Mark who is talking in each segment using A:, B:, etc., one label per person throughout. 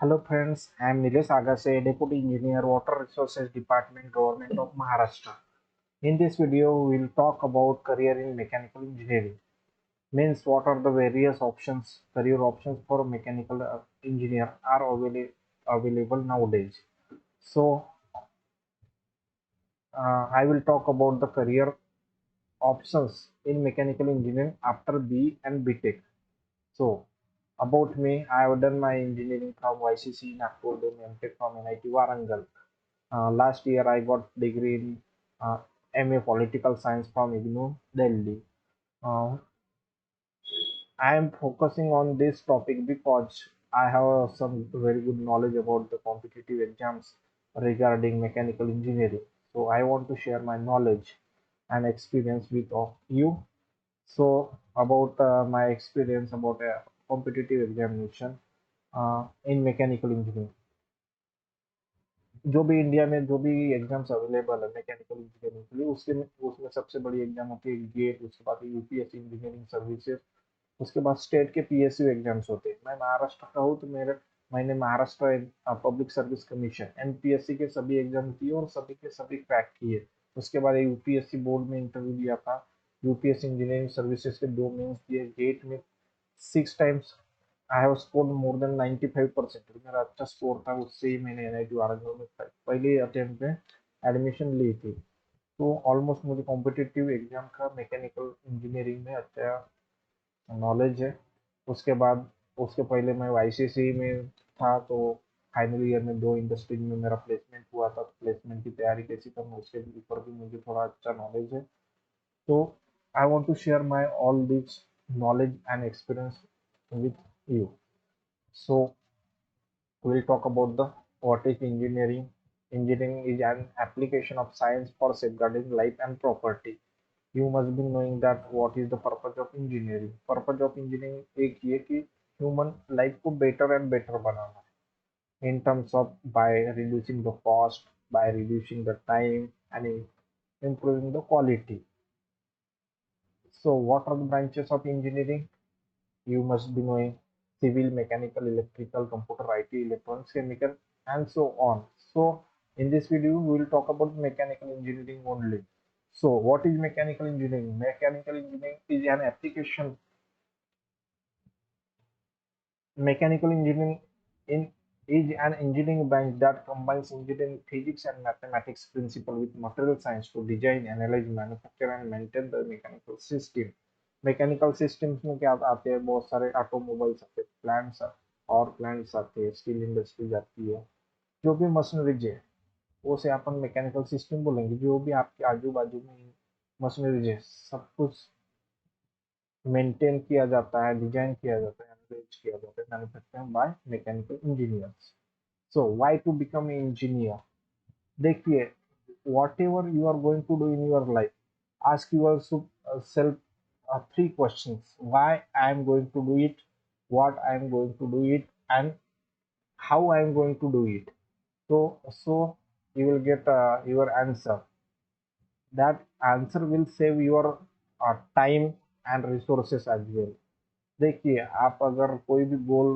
A: Hello friends, I am Nilesh Agase, Deputy Engineer, Water Resources Department, Government of Maharashtra. In this video, we will talk about career in mechanical engineering. Means what are the various options, career options for mechanical engineer are available nowadays. So, I will talk about the career options in mechanical engineering after B and BTech. So, about me, I have done my engineering from YCC Nagpur, then MTech from NIT Warangal. Last year, I got degree in MA Political Science from IGNOU, Delhi. Uh, I am focusing on this topic because I have some very good knowledge about the competitive exams regarding mechanical engineering. So I want to share my knowledge and experience with all you. So about my experience about a competitive examination in mechanical engineering. जो भी India में जो भी exams available है mechanical engineering के लिए उसके उसमें सबसे बड़ी एग्जाम होती है गेट, उसके बाद यूपीएससी इंजीनियरिंग सर्विसेज, उसके बाद स्टेट के पीएसयू एग्जाम्स होते हैं। मैं महाराष्ट्र का हूँ तो मैंने Maharashtra public service commission MPSC के सभी एग्जाम दिए और सभी के सभी क्रैक किए। उसके बाद यूपीएससी बोर्ड में इंटरव्यू दिया था, यूपीएससी इंजीनियरिंग सर्विसेज के दो मेंस दिए, गेट में 6 times I have scored more than 95%। मेरा अच्छा स्कोर था, उससे ही मैंने एनआईटी वाराणसी में पहले अटेम्प्ट में एडमिशन ली थी। तो ऑलमोस्ट मुझे कॉम्पिटिटिव एग्जाम का मैकेनिकल इंजीनियरिंग में अच्छा नॉलेज है। उसके बाद उसके पहले मैं वाईसीसी में था, तो फाइनल ईयर में दो इंडस्ट्रीज में मेरा प्लेसमेंट हुआ था। प्लेसमेंट की तैयारी कैसी करना उसके ऊपर भी मुझे थोड़ा अच्छा नॉलेज है। तो I want to share my all this knowledge and experience with you. So we'll talk about the what is engineering. Engineering is an application of science for safeguarding life and property. You must be knowing that what is the purpose of engineering. Purpose of engineering एक ये कि human life को better and better बनाना है in terms of by reducing the cost, by reducing the time and improving the quality. So what are the branches of engineering? You must be knowing civil, mechanical, electrical, computer, IT, electronics, chemical, and so on. So in this video, we will talk about mechanical engineering only. So what is mechanical engineering? Mechanical engineering is an application. Mechanical engineering in is an engineering branch that combines engineering physics and mathematics principle with material science to design, analyze, manufacture and maintain the mechanical system. Mechanical systems में क्या आते हैं, बहुत सारे automobiles आते हैं, plants और plants आते हैं, स्टील इंडस्ट्रीज आती है, जो भी मशीनरीज है वो से अपन मैकेनिकल सिस्टम बोलेंगे। जो भी आपके आजू बाजू में मशीनरीज है सब कुछ मेंटेन किया जाता है, डिजाइन किया जाता है, एनालाइज किया जाता है, manufacture by mechanical engineers. So why to become a engineer? देखिए, whatever you are going to do in your life, ask yourself three questions: why I am going to do it, what I am going to do it, and how I am going to do it. So you will get your answer. That answer will save your time and resources as well. देखिए, आप अगर कोई भी गोल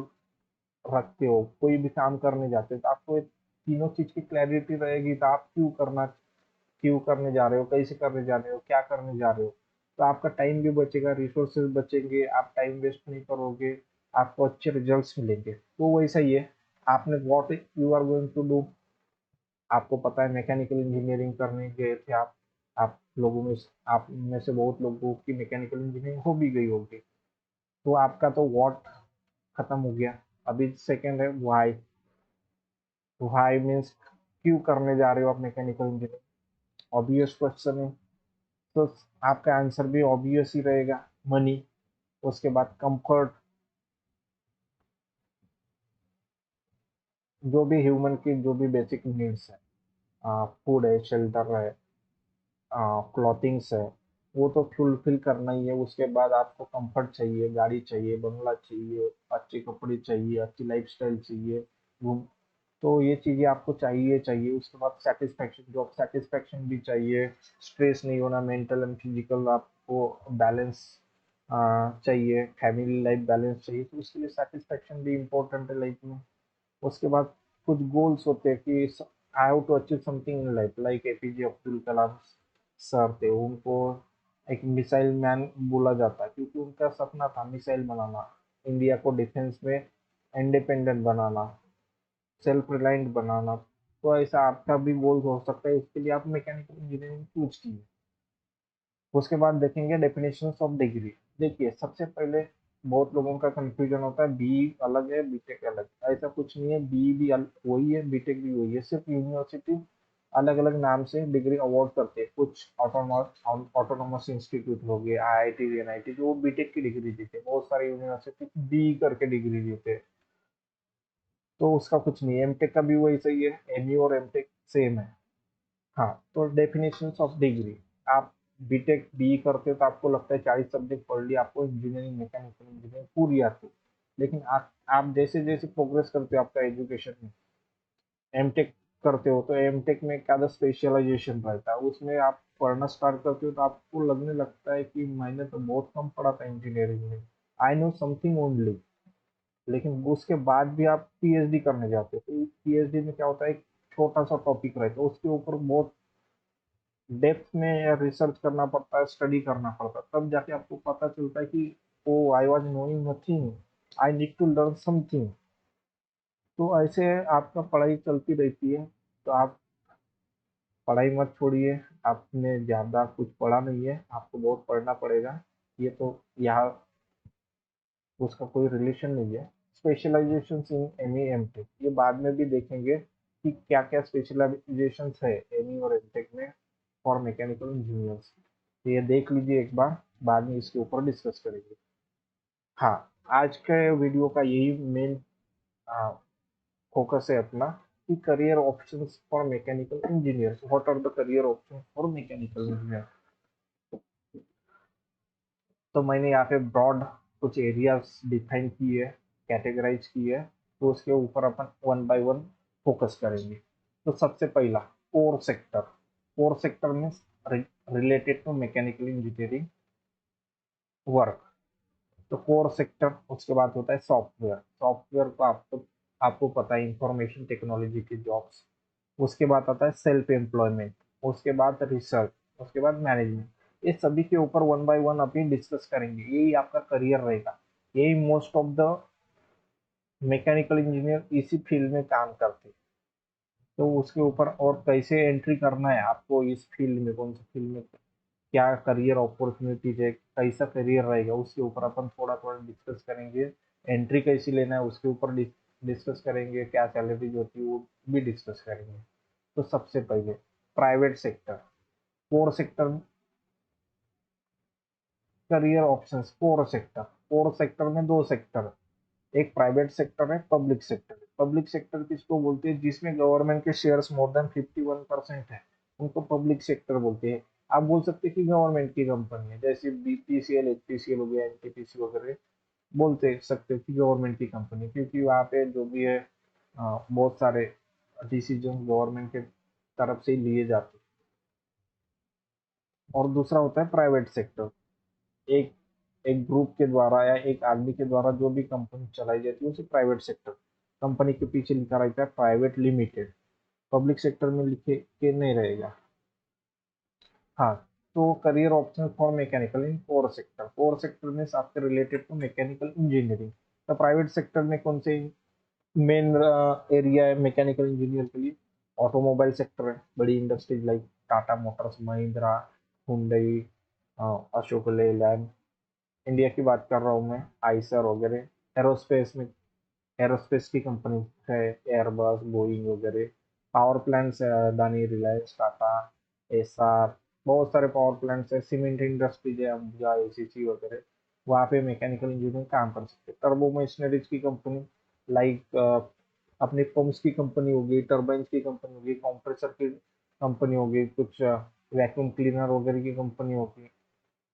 A: रखते हो, कोई भी काम करने जाते हो, तो आपको ये तीनों चीज की क्लैरिटी रहेगी, तो आप क्यों करने जा रहे हो, कैसे करने जा रहे हो, क्या करने जा रहे हो। तो आपका टाइम भी बचेगा, रिसोर्सेज बचेंगे, आप टाइम वेस्ट नहीं करोगे, आपको अच्छे रिजल्ट्स मिलेंगे। तो वैसा ही है, आपने what you are going to do, आपको पता है मैकेनिकल इंजीनियरिंग करने गए थे आप लोगों में, आप में से बहुत लोगों की मैकेनिकल इंजीनियरिंग हो भी गई होगी। तो आपका तो व्हाट खत्म हो गया। अभी सेकंड है व्हाई। व्हाई मीन्स क्यों करने जा रहे हो आप मैकेनिकल इंजीनियरिंग? ऑब्वियस क्वेश्चन है, तो आपका आंसर भी ऑब्वियस ही रहेगा, मनी। उसके बाद कंफर्ट, जो भी ह्यूमन की जो भी बेसिक नीड्स है, फूड है, शेल्टर है, क्लॉथिंग्स है, वो तो फुलफिल करना ही है। उसके बाद आपको कंफर्ट चाहिए, गाड़ी चाहिए, बंगला चाहिए, अच्छे कपड़े चाहिए, अच्छी लाइफस्टाइल चाहिए, घूम। तो ये चीजें आपको चाहिए चाहिए। उसके बाद सेटिस्फेक्शन, जॉब सेटिस्फेक्शन भी चाहिए, स्ट्रेस नहीं होना, मेंटल एंड फिजिकल आपको बैलेंस चाहिए, फैमिली लाइफ बैलेंस चाहिए। तो उसके लिए सेटिस्फेक्शन भी इम्पोर्टेंट है लाइफ में। उसके बाद कुछ गोल्स होते हैं कि I have to achieve something in life, like APJ Abdul Kalam sir थे, उनको एक मिसाइल मैन बोला जाता है क्योंकि उनका सपना था मिसाइल बनाना, इंडिया को डिफेंस में इंडिपेंडेंट बनाना, सेल्फ रिलायंट बनाना। तो ऐसा आपका भी गोल हो सकता है, उसके लिए आप मैकेनिकल इंजीनियरिंग चूज कीजिए। उसके बाद देखेंगे डेफिनेशंस ऑफ डिग्री। देखिए सबसे पहले बहुत लोगों का कंफ्यूजन होता है बी अलग है बीटेक अलग है। ऐसा कुछ नहीं है, बी भी वही है बीटेक भी वही है, सिर्फ यूनिवर्सिटी अलग अलग नाम से डिग्री अवार्ड करते हैं। कुछ ऑटोनॉमस ऑटोनॉमस इंस्टीट्यूट हो गए, आईआईटी एनआईटी, जो बीटेक की डिग्री देते हैं। बहुत सारे यूनिवर्सिटी बी करके डिग्री देते हैं, तो उसका कुछ नहीं है। एमटेक का भी वही सही है, एमयू और एमटेक सेम है। हाँ, तो डेफिनेशंस ऑफ डिग्री, आप बीटेक बी करते हो तो आपको लगता है 40 सब्जेक्ट पढ़ लिया, आपको इंजीनियरिंग मैकेनिकल इंजीनियरिंग पूरी आती है। लेकिन आप जैसे जैसे प्रोग्रेस करते हो आपका एजुकेशन में, एमटेक करते हो तो एमटेक में क्या स्पेशलाइजेशन रहता है, उसमें आप पढ़ना स्टार्ट करते हो तो आपको लगने लगता है कि मैंने तो बहुत कम पढ़ा था इंजीनियरिंग में, आई नो समथिंग ओनली। लेकिन उसके बाद भी आप पीएचडी करने जाते हो तो पीएचडी में क्या होता है, एक छोटा सा टॉपिक रहता है, उसके ऊपर बहुत डेप्थ में रिसर्च करना पड़ता है, स्टडी करना पड़ता है, तब जाके आपको पता चलता है कि oh I was knowing nothing, I need to learn something. तो ऐसे आपका पढ़ाई चलती रहती है। तो आप पढ़ाई मत छोड़िए, आपने ज़्यादा कुछ पढ़ा नहीं है, आपको बहुत पढ़ना पड़ेगा। ये तो यहाँ उसका कोई रिलेशन नहीं है। Specialization in M E M tech ये बाद में भी देखेंगे कि क्या क्या स्पेशलाइजेशन है एम ई और एम टेक में फॉर मैकेनिकल इंजीनियर्स। तो ये देख लीजिए एक बार, बाद में इसके ऊपर डिस्कस करेंगे। हाँ, आज के वीडियो का यही मेन फोकस है अपना कि career options for mechanical engineers, what are the career option for mechanical engineer. तो मैंने यहाँ पे ब्रॉड कुछ एरियाज डिफाइन की है, कैटेगराइज की है, तो उसके ऊपर अपन वन बाय वन फोकस करेंगे। तो सबसे पहला कोर सेक्टर। कोर सेक्टर में related to mechanical engineering work. तो कोर सेक्टर, उसके बाद होता है सॉफ्टवेयर। सॉफ्टवेयर को आपको पता है इंफॉर्मेशन टेक्नोलॉजी की जॉब्स। उसके बाद आता है सेल्फ एम्प्लॉयमेंट, उसके बाद रिसर्च, उसके बाद मैनेजमेंट। ये सभी के ऊपर वन बाय वन अभी डिस्कस करेंगे, यही आपका करियर रहेगा। यही most of the mechanical engineer इसी फील्ड में काम करते हैं। तो उसके ऊपर और कैसे एंट्री करना है आपको इस फील्ड में, कौन सी फील्ड में क्या करियर अपॉर्चुनिटीज है, कैसा करियर रहेगा, उसके ऊपर अपन थोड़ा थोड़ा डिस्कस करेंगे। एंट्री कैसी लेना है उसके ऊपर डिस्कस करेंगे, क्या सैलरीज होती है वो भी डिस्कस करेंगे। तो सबसे पहले private sector, core sector, career options. Core sector, core sector में दो सेक्टर है, एक प्राइवेट सेक्टर है, पब्लिक सेक्टर है। पब्लिक सेक्टर किसको बोलते हैं, जिसमें गवर्नमेंट के शेयर्स मोर देन 51% है, उनको पब्लिक सेक्टर बोलते हैं। आप बोल सकते हैं कि गवर्नमेंट की कंपनी है, जैसे बीपीसीएल एचपीसीएल हो गया, एनटीपीसी वगैरह, बोलते सकते हो कि गवर्नमेंट की कंपनी, क्योंकि वहाँ पे जो भी है बहुत सारे डिसीजन गवर्नमेंट के तरफ से ही लिए जाते हैं। और दूसरा होता है प्राइवेट सेक्टर, एक एक ग्रुप के द्वारा या एक आदमी के द्वारा जो भी कंपनी चलाई जाती है उसे प्राइवेट सेक्टर। कंपनी के पीछे लिखा रहता है प्राइवेट लिमिटेड, पब्लिक सेक्टर में लिखे के नहीं रहेगा। हाँ, तो career option for mechanical in core sector. Core sector में आपके रिलेटेड टू मैकेनिकल इंजीनियरिंग। तो प्राइवेट सेक्टर में कौन से मेन एरिया है मैकेनिकल इंजीनियर के लिए? ऑटोमोबाइल सेक्टर है, बड़ी industries like Tata Motors, Mahindra, Hyundai, Ashok Leyland, India की बात कर रहा हूँ मैं, आइसर वगैरह। एरोस्पेस में एरोस्पेस की कंपनी है, एयरबस, बोइंग वगैरह। पावर प्लांट्स है, अदानी, रिलायंस, टाटा, एसआर, बहुत सारे पावर प्लांट्स है। सीमेंट इंडस्ट्रीज है, अंबुजा, एसीसी वगैरह, वहाँ पे मैकेनिकल इंजीनियर काम कर सकते हैं। टर्बो मशीनरीज की कंपनी लाइक अपनी पंप्स की कंपनी होगी, टर्बाइन्स की कंपनी होगी, कंप्रेसर की कंपनी होगी, कुछ वैक्यूम क्लीनर वगैरह की कंपनी होगी,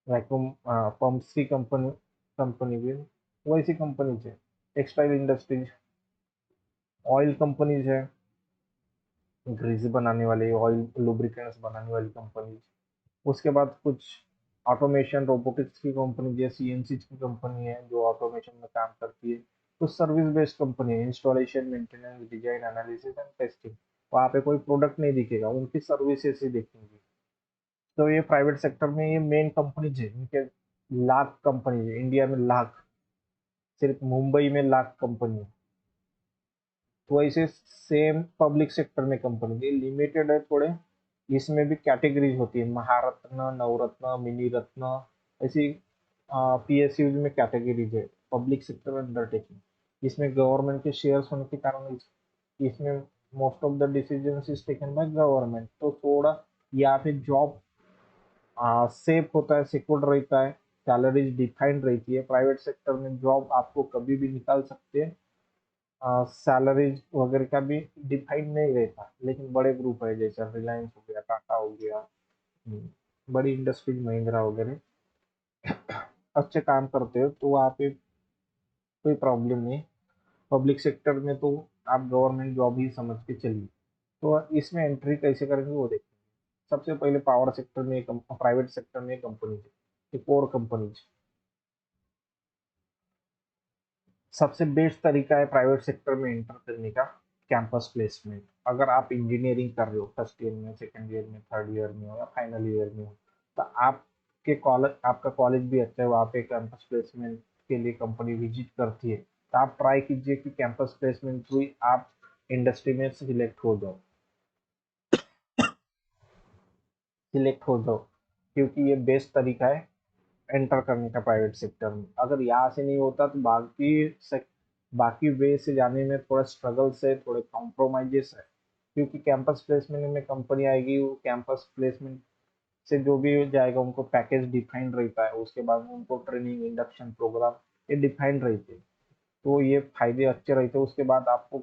A: वैक्यूम पंप्स की कंपनी कंपनी भी वैसी कंपनीज है। टेक्सटाइल इंडस्ट्रीज, ऑयल कंपनीज है, ग्रीस बनाने वाले, ऑयल लुब्रिकेंट्स बनाने वाली कंपनीज। उसके बाद कुछ ऑटोमेशन रोबोटिक्स की कंपनी, जैसे सीएनसी की कंपनी है जो ऑटोमेशन में काम करती है। कुछ सर्विस बेस्ड कंपनी है, installation, maintenance, design, analysis and testing. वहाँ पे कोई प्रोडक्ट नहीं दिखेगा, उनकी सर्विसेज ही दिखेंगी। तो ये प्राइवेट सेक्टर में ये मेन कंपनीज है, इनके लाख कंपनीज है इंडिया में, लाख। सिर्फ मुंबई में लाख कंपनी है। तो ऐसे सेम पब्लिक सेक्टर में कंपनी ये लिमिटेड है थोड़े। इसमें भी कैटेगरीज होती है, महारत्न, नवरत्न, मिनी रत्न, ऐसी पीएसयू में कैटेगरीज है। पब्लिक सेक्टर अंडरटेकिंग, इसमें गवर्नमेंट के शेयर्स होने के कारण इसमें most of the decision is taken by government. तो थोड़ा यहाँ पे जॉब सेफ होता है, सिक्योर रहता है, सैलरीज डिफाइंड रहती है। प्राइवेट सेक्टर में जॉब आपको कभी भी निकाल सकते हैं, सैलरीज वगैरह का भी डिफाइंड नहीं रहता। लेकिन बड़े ग्रुप है जैसे रिलायंस हो गया, टाटा हो गया, बड़ी इंडस्ट्रीज, महिंद्रा वगैरह अच्छे काम करते हो तो वहाँ पे कोई प्रॉब्लम नहीं। पब्लिक सेक्टर में तो आप गवर्नमेंट जॉब ही समझ के चलिए। तो इसमें एंट्री कैसे करेंगे वो देखिए। सबसे पहले पावर सेक्टर में, प्राइवेट सेक्टर में कंपनी है, कोर कंपनी। सबसे बेस्ट तरीका है प्राइवेट सेक्टर में एंटर करने का, कैंपस प्लेसमेंट। अगर आप इंजीनियरिंग कर रहे हो, फर्स्ट ईयर में, सेकंड ईयर में, थर्ड ईयर में हो या फाइनल ईयर में हो, तो आपके कॉलेज, आपका कॉलेज भी अच्छा है, वहाँ पे कैंपस प्लेसमेंट के लिए कंपनी विजिट करती है। तो आप ट्राई कीजिए कि कैंपस प्लेसमेंट थ्रू आप इंडस्ट्री में सिलेक्ट हो जाओ, क्योंकि ये बेस्ट तरीका है एंटर करने का प्राइवेट सेक्टर में। अगर यहाँ से नहीं होता तो बाकी वे से जाने में थोड़ा स्ट्रगल्स है, थोड़े कॉम्प्रोमाइजेस है। क्योंकि कैंपस प्लेसमेंट में कंपनी आएगी, वो कैंपस प्लेसमेंट से जो भी जाएगा उनको पैकेज डिफाइंड रहता है, उसके बाद में उनको ट्रेनिंग, इंडक्शन प्रोग्राम ये डिफाइंड रहते हैं। तो ये फायदे अच्छे रहते हैं। उसके बाद आपको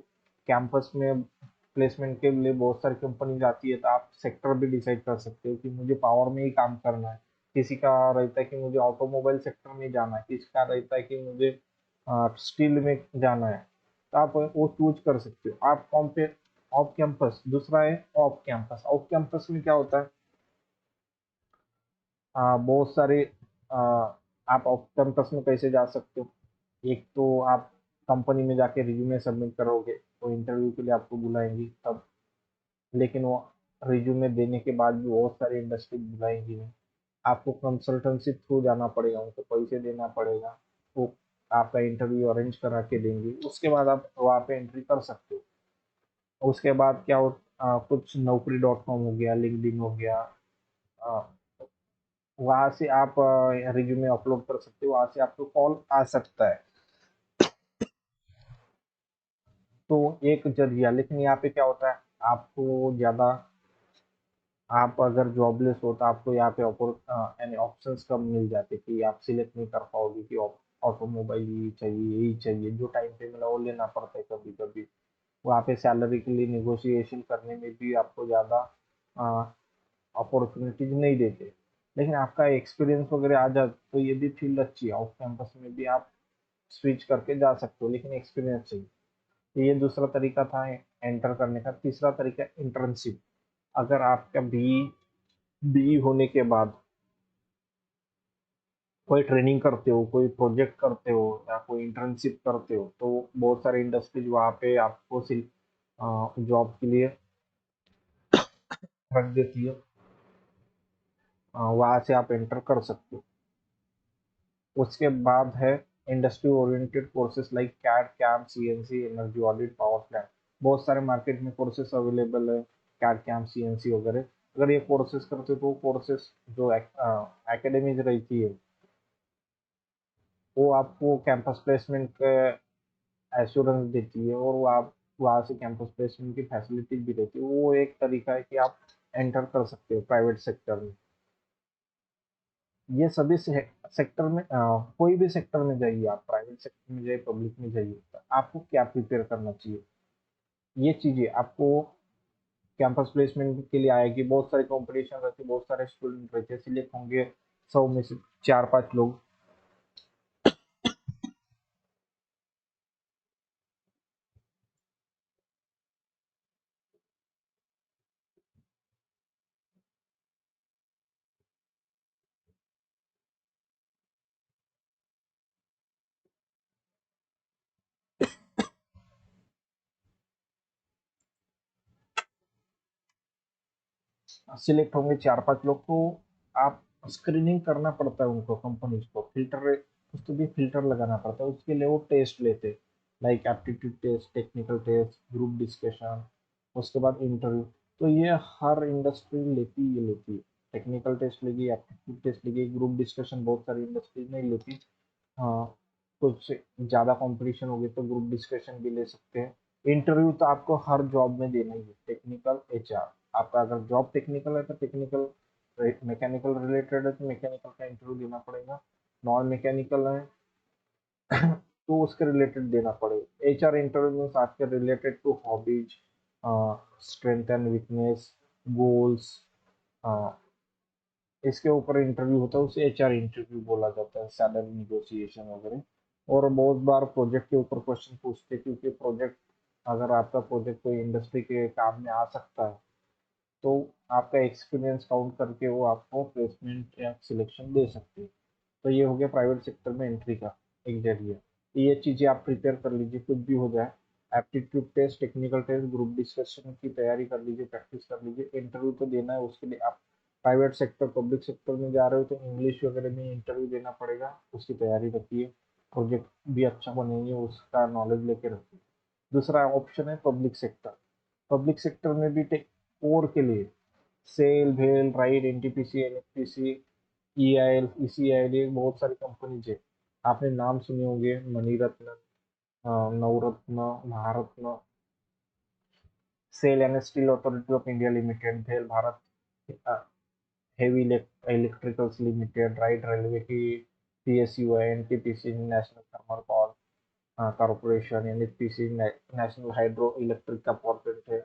A: कैंपस में प्लेसमेंट के लिए बहुत सारी कंपनी आती है, तो आप सेक्टर भी डिसाइड कर सकते हो कि मुझे पावर में ही काम करना है, किसी का रहता है कि मुझे ऑटोमोबाइल सेक्टर में जाना है, किसी का रहता है कि मुझे स्टील में जाना है। तो आप वो चूज कर सकते हो। आप कॉम्पे ऑफ कैंपस, दूसरा है ऑफ कैंपस। ऑफ कैंपस में क्या होता है, बहुत सारे आप ऑफ कैंपस में कैसे जा सकते हो। एक तो आप कंपनी में जाके रिज्यूमे सबमिट करोगे, तो इंटरव्यू के लिए आपको बुलाएंगी तब। लेकिन वो रिज्यूमे देने के बाद भी बहुत सारी इंडस्ट्री बुलाएंगी नहीं, आपको कंसल्टेंसी थ्रू जाना पड़ेगा, उनको पैसे देना पड़ेगा। वो आपका इंटरव्यू अरेंज करा के देंगे, उसके बाद आप वहाँ पे एंट्री कर सकते हो। उसके बाद क्या हो, कुछ नौकरी डॉट कॉम हो गया, लिंक्डइन हो गया, वहाँ से आप रिज्यूमे अपलोड कर सकते हो, वहाँ से आपको कॉल आ सकता है। तो एक जरिया। लेकिन यहाँ पे क्या होता है, आपको ज़्यादा, आप अगर जॉबलेस हो तो आपको यहाँ पे यानी ऑप्शंस कम मिल जाते कि आप सिलेक्ट नहीं कर पाओगे कि ऑटोमोबाइल ही चाहिए, यही चाहिए। जो टाइम पे मिला वो लेना पड़ता है कभी कभी। वहाँ पे सैलरी के लिए निगोशिएशन करने में भी आपको ज़्यादा अपॉर्चुनिटीज नहीं देते। लेकिन आपका एक्सपीरियंस वगैरह आ जाए तो ये भी फील्ड अच्छी है, ऑफ कैंपस में भी आप स्विच करके जा सकते हो, लेकिन एक्सपीरियंस चाहिए। तो ये दूसरा तरीका था एंटर करने का। तीसरा तरीका इंटर्नशिप। अगर आपका बी बी होने के बाद कोई ट्रेनिंग करते हो, कोई प्रोजेक्ट करते हो या कोई इंटर्नशिप करते हो, तो बहुत सारे इंडस्ट्रीज वहाँ पे आपको जॉब के लिए रख देती है। वहाँ से आप एंटर कर सकते हो। उसके बाद है industry oriented courses like CAD, CAM, CNC, energy audit, power plant. बहुत सारे मार्केट में कोर्सेज अवेलेबल है, कैड, कैम, सीएनसी वगैरह। अगर ये कोर्सेज करते हो तो कोर्सेज जो एकेडमीज रहती है, वो आपको कैंपस प्लेसमेंट का एश्योरेंस देती है, और वो आप वहाँ से कैंपस प्लेसमेंट की फैसिलिटीज भी रहती है। वो एक तरीका है कि आप एंटर कर सकते हो प्राइवेट सेक्टर में। ये सभी सेक्टर में, कोई भी सेक्टर में जाइए, आप प्राइवेट सेक्टर में जाइए, पब्लिक में जाइए, तो आपको क्या प्रिपेयर करना चाहिए, ये चीजें आपको कैंपस प्लेसमेंट के लिए आएगी। बहुत सारे कंपटीशन रहते हैं, बहुत सारे स्टूडेंट रहते हैं, सिलेक्ट होंगे 100 में से 4-5 लोग। सिलेक्ट होंगे 4-5 लोग, तो आप स्क्रीनिंग करना पड़ता है उनको, कंपनीज को फिल्टर, कुछ तो भी फिल्टर लगाना पड़ता है, उसके लिए वो टेस्ट लेते हैं, like aptitude test, technical test, group discussion, उसके बाद इंटरव्यू। तो ये हर इंडस्ट्री लेती है, टेक्निकल टेस्ट लेगी, एप्टीट्यूड टेस्ट लेगी, ग्रुप डिस्कशन बहुत सारी इंडस्ट्री नहीं लेती। हाँ, कुछ ज़्यादा कंपटीशन हो गई तो ग्रुप डिस्कशन भी ले सकते हैं। इंटरव्यू तो आपको हर जॉब में देना ही है, टेक्निकल एचआर। आपका अगर जॉब टेक्निकल है तो टेक्निकल, मैकेनिकल रिलेटेड है तो मैकेनिकल का इंटरव्यू देना पड़ेगा, नॉन मैकेनिकल है तो उसके रिलेटेड देना पड़ेगा। एचआर इंटरव्यू मीन्स आपके related to hobbies, strength and weakness, goals, इसके ऊपर इंटरव्यू होता है, उसे एचआर इंटरव्यू बोला जाता है, सैलरी निगोशिएशन वगैरह। और बहुत बार प्रोजेक्ट के ऊपर क्वेश्चन पूछते हैं, क्योंकि प्रोजेक्ट, अगर आपका प्रोजेक्ट कोई इंडस्ट्री के काम में आ सकता है, तो आपका एक्सपीरियंस काउंट करके वो आपको प्लेसमेंट या सिलेक्शन दे सकते हैं। तो ये हो गया प्राइवेट सेक्टर में एंट्री का एक जरिया। तो ये चीज़ें आप प्रिपेयर कर लीजिए, कुछ भी हो जाए। Aptitude test, technical test, group discussion की तैयारी कर लीजिए, प्रैक्टिस कर लीजिए। इंटरव्यू तो देना है, उसके लिए आप प्राइवेट सेक्टर, पब्लिक सेक्टर में जा रहे हो तो इंग्लिश वगैरह में इंटरव्यू देना पड़ेगा, उसकी तैयारी रखिए। प्रोजेक्ट भी अच्छा बनेंगे, उसका नॉलेज लेके रखिए। दूसरा ऑप्शन है पब्लिक सेक्टर। पब्लिक सेक्टर में भी टेक कोर के लिए सेल, भेल, RITES, NTPC, NFPC, EIL, ECIL, ये बहुत सारी कंपनीज है। आपने नाम सुने होंगे, Miniratna, Navratna, Maharatna. SAIL and steel authority of India limited, भेल Bharat heavy electricals limited, RITES railway की पीएसयू है, NTPC national thermal power corporation, NHPC national hydro electric का कॉर्पोरेट है,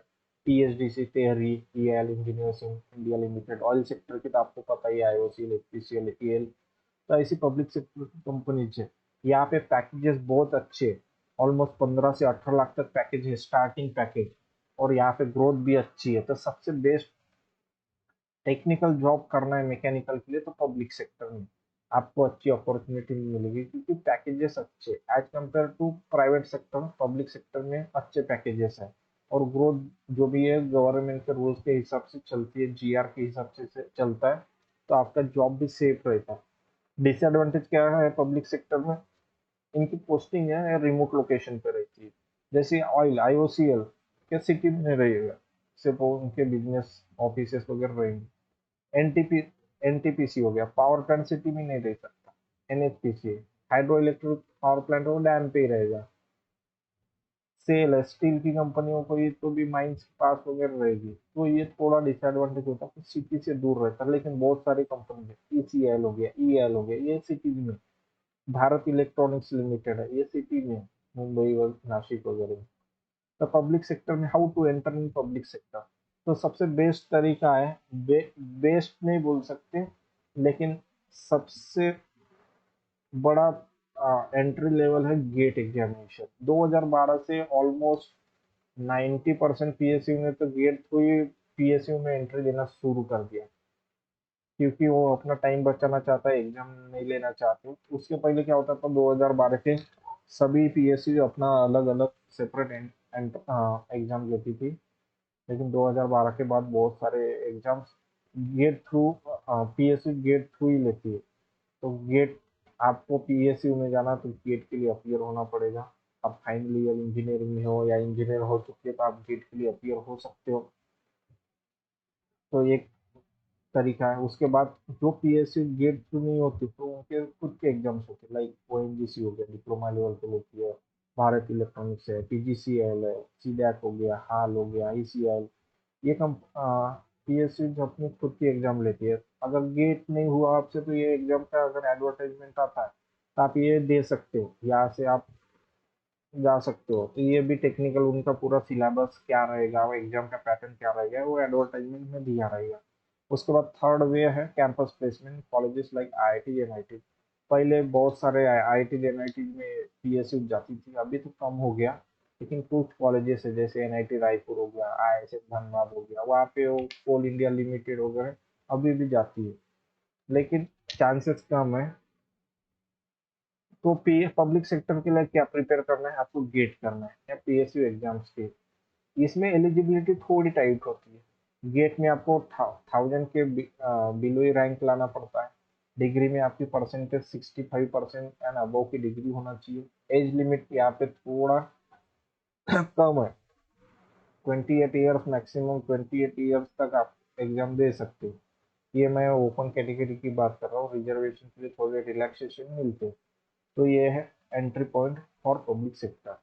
A: TSDC Tehri, EL engineers India limited. Oil sector की तो आपको पता ही है, आईओसीएल, एचपीसीएल, ईएल। तो ऐसी पब्लिक सेक्टर की कंपनीज है। यहाँ पे पैकेजेस बहुत अच्छे हैं, ऑलमोस्ट 15 से 18 लाख तक पैकेज है, स्टार्टिंग पैकेज। और यहाँ पे ग्रोथ भी अच्छी है। तो सबसे बेस्ट टेक्निकल जॉब करना है मैकेनिकल के लिए, तो पब्लिक सेक्टर में आपको अच्छी अपॉर्चुनिटी मिलेगी, क्योंकि पैकेजेस अच्छे as compare to private sector. Public sector में अच्छे पैकेजेस है, और ग्रोथ जो भी है गवर्नमेंट के रूल्स के हिसाब से चलती है, जीआर के हिसाब से चलता है। तो आपका जॉब भी सेफ रहता है। डिसएडवांटेज क्या है पब्लिक सेक्टर में? इनकी पोस्टिंग है रिमोट लोकेशन पे रहती है। जैसे ऑयल, आईओसीएल के सिटी में रहेगा, सिर्फ वो उनके बिजनेस ऑफिस वगैरह रहेंगे। एनटीपी एनटीपीसी हो गया, पावर प्लांट सिटी में नहीं रह सकता। NHPC hydro electric power plant, वो डैम पे ही रहेगा। सेल है, स्टील की कंपनियों को ये तो भी माइंस के पास वगैरह रहेगी, तो ये थोड़ा डिसएडवांटेज होता है कि सिटी से दूर रहता है। लेकिन बहुत सारी कंपनी है, ईसीएल हो गया, ईएल हो गया, ये सिटीज में। भारत इलेक्ट्रॉनिक्स लिमिटेड है, ये सिटी में, मुंबई और नासिक वगैरह में। तो पब्लिक सेक्टर में how to enter in public sector, तो सबसे बेस्ट तरीका है, बेस्ट नहीं बोल सकते, लेकिन सबसे बड़ा एंट्री लेवल है गेट एग्जामिनेशन। 2012 से ऑलमोस्ट 90% पीएसयू ने तो गेट थ्रू ही पीएसयू में एंट्री लेना शुरू कर दिया, क्योंकि वो अपना टाइम बचाना चाहता है, एग्जाम नहीं लेना चाहते। उसके पहले क्या होता था, 2012 के सभी पीएसयू अपना अलग अलग सेपरेट एग्जाम लेती थी। लेकिन 2012 के बाद बहुत सारे exams GATE through, PSU GATE through ही लेती है। तो गेट, आपको पीएसयू में जाना तो गेट के लिए अपियर होना पड़ेगा। आप फाइनल ईयर इंजीनियरिंग में हो या इंजीनियर हो चुके हो, तो आप गेट के लिए अपियर हो सकते हो। तो एक तरीका है। उसके बाद जो पीएसयू गेट थ्रू नहीं होती, तो उनके खुद के एग्जाम्स होते हैं, लाइक ओएनजीसी हो गया, डिप्लोमा लेवल पे लेती है। भारत इलेक्ट्रॉनिक्स है, पीजीसीएल है, सीडैक हो गया, हाल हो गया, ईसीएल। ये कम पीएसयू जो अपनी खुद की एग्जाम लेती है। अगर गेट नहीं हुआ आपसे, तो ये एग्जाम का अगर एडवर्टाइजमेंट आता है, तो आप ये दे सकते हो, यहाँ से आप जा सकते हो। तो ये भी टेक्निकल, उनका पूरा सिलेबस क्या रहेगा, वो एग्जाम का पैटर्न क्या रहेगा, वो एडवर्टाइजमेंट में दिया रहेगा। उसके बाद थर्ड वे है campus placement, colleges like IIT, NIT. पहले बहुत सारे आईआईटी, एनआईटी में पीएसयू जाती थी, अभी तो कम हो गया। लेकिन कुछ कॉलेजेस है, जैसे एनआईटी रायपुर हो गया, आईआईएसएफ धनबाद हो गया, वहाँ पे वो कोल इंडिया लिमिटेड वगैरह अभी भी जाती है, लेकिन चांसेस कम है। तो पी पब्लिक सेक्टर के लिए क्या प्रिपेयर करना है आपको? गेट करना है या पीएसयू एग्जाम्स के। इसमें एलिजिबिलिटी थोड़ी टाइट होती है, गेट में आपको 1000 के बिलो ही रैंक लाना पड़ता है। डिग्री में आपकी परसेंटेज 65% एंड अबव की डिग्री होना चाहिए। एज लिमिट यहाँ पे थोड़ा कम है, 28 ईयर्स, मैक्सिमम 28 ईयर्स तक आप एग्जाम दे सकते हो। ये मैं ओपन कैटेगरी की बात कर रहा हूँ, रिजर्वेशन के लिए थोड़े रिलैक्सेशन मिलते हैं। तो ये है entry point for public sector.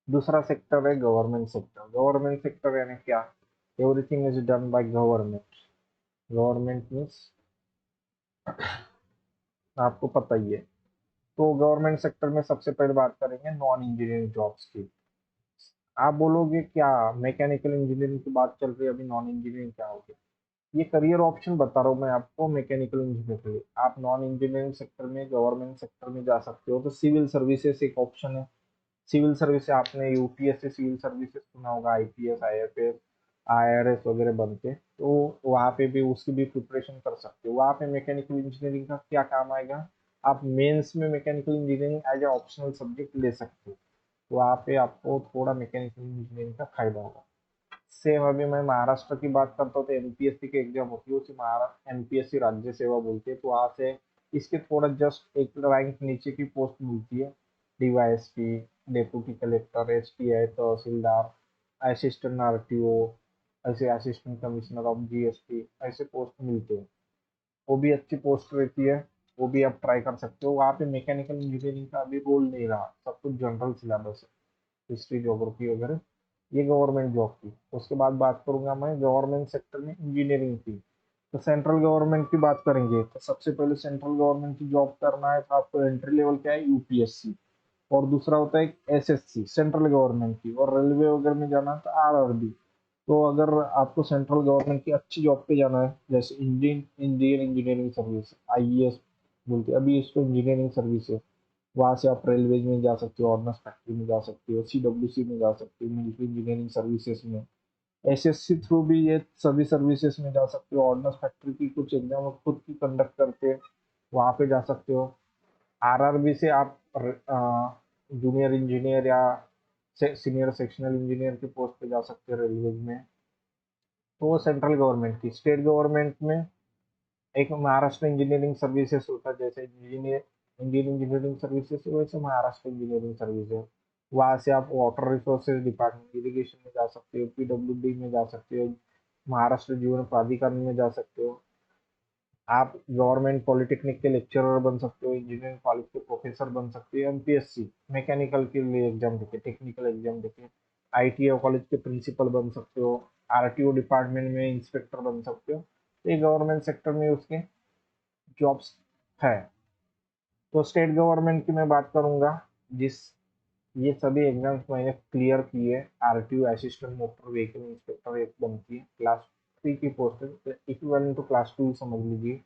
A: दूसरा सेक्टर है गवर्नमेंट सेक्टर। गवर्नमेंट सेक्टर यानी क्या? Everything is done by government. Government means आपको पता ही है। तो गवर्नमेंट सेक्टर में सबसे पहले बात करेंगे नॉन इंजीनियरिंग जॉब्स की। आप बोलोगे क्या मैकेनिकल इंजीनियरिंग की बात चल रही है, अभी नॉन इंजीनियरिंग क्या होगी? ये करियर ऑप्शन बता रहा हूँ मैं आपको मैकेनिकल इंजीनियर के लिए। आप नॉन इंजीनियरिंग सेक्टर में गवर्नमेंट सेक्टर में जा सकते हो। तो सिविल सर्विसेज एक ऑप्शन है। सिविल सर्विस आपने यूपीएससी सिविल सर्विसेज सुना होगा, आईपीएस आईएफएस आईआरएस वगैरह बनते, तो वहाँ पे भी उसकी भी प्रिपरेशन कर सकते हो। वहाँ पे मैकेनिकल इंजीनियरिंग का क्या काम आएगा? आप मेंस में mechanical engineering as a optional subject ले सकते हो। तो वहाँ पे आपको थोड़ा मैकेनिकल इंजीनियरिंग का फायदा होगा। सेम अभी मैं महाराष्ट्र की बात करता हूँ तो एमपीएससी की एग्जाम होती है, उसे महाराष्ट्र एमपीएससी राज्य सेवा बोलते हैं। तो वहाँ से इसके थोड़ा जस्ट एक रैंक नीचे की पोस्ट मिलती है, डीवाईएसपी, डेप्यूटी कलेक्टर, एसपीआई, तहसीलदार, असिस्टेंट आरटीओ, ऐसे असिस्टेंट कमिश्नर ऑफ जीएसटी, ऐसे पोस्ट मिलते हैं। वो भी अच्छी पोस्ट रहती है, वो भी आप ट्राई कर सकते हो। वहाँ पे मैकेनिकल इंजीनियरिंग का अभी रोल नहीं रहा, सब कुछ जनरल सिलेबस है, हिस्ट्री ज्योग्राफी वगैरह। ये गवर्नमेंट जॉब की। उसके बाद बात करूंगा मैं गवर्नमेंट सेक्टर में इंजीनियरिंग की। तो सेंट्रल गवर्नमेंट की बात करेंगे तो सबसे पहले सेंट्रल गवर्नमेंट की जॉब करना है तो आपको एंट्री लेवल क्या है? यूपीएससी। और दूसरा होता है एसएससी सेंट्रल गवर्नमेंट की। और रेलवे वगैरह में जाना है तो आरआरबी। तो अगर आपको सेंट्रल गवर्नमेंट की अच्छी जॉब पे जाना है, जैसे Indian Indian engineering service, IES बोलते हैं अभी इसको, इंजीनियरिंग सर्विस है। वहाँ से आप रेलवेज में जा सकते हो, ऑर्डिनेंस फैक्ट्री में जा सकते हो, सीडब्ल्यूसी में जा सकते हो, मिलिट्री इंजीनियरिंग सर्विसेज में। एसएससी थ्रू भी ये सभी सर्विसेज में जा सकते हो। ऑर्डिनेंस फैक्ट्री की कुछ एग्जाम खुद की कंडक्ट करते हैं, वहाँ पे जा सकते हो। आरआरबी से आप जूनियर इंजीनियर या सीनियर सेक्शनल इंजीनियर की पोस्ट पे जा सकते हो रेलवेज में। तो वो सेंट्रल गवर्नमेंट की। स्टेट गवर्नमेंट में एक महाराष्ट्र इंजीनियरिंग सर्विसेज होता है, जैसे इंजीनियर इंडियन इंजीनियरिंग सर्विसेज है, वैसे महाराष्ट्र इंजीनियरिंग सर्विसेज। वहाँ से आप वाटर रिसोर्सेज डिपार्टमेंट इरिगेशन में जा सकते हो, पीडब्ल्यूडी में जा सकते हो, महाराष्ट्र जीवन प्राधिकरण में जा सकते हो। आप गवर्नमेंट पॉलिटेक्निक के लेक्चरर बन सकते हो, इंजीनियरिंग कॉलेज के प्रोफेसर बन सकते हो, एमपीएससी मैकेनिकल के लिए एग्जाम देके, टेक्निकल एग्जाम देके आईटीआई कॉलेज के प्रिंसिपल बन सकते हो, आरटीओ डिपार्टमेंट में इंस्पेक्टर बन सकते हो। तो ये गवर्नमेंट सेक्टर में उसके जॉब्स है। तो स्टेट गवर्नमेंट की मैं बात करूंगा, जिस ये सभी एग्जाम्स मैंने क्लियर किए। RTO assistant motor vehicle inspector एक बनती है, क्लास 3 की पोस्ट है, इक्विवेलेंट टू क्लास 2 समझ लीजिए।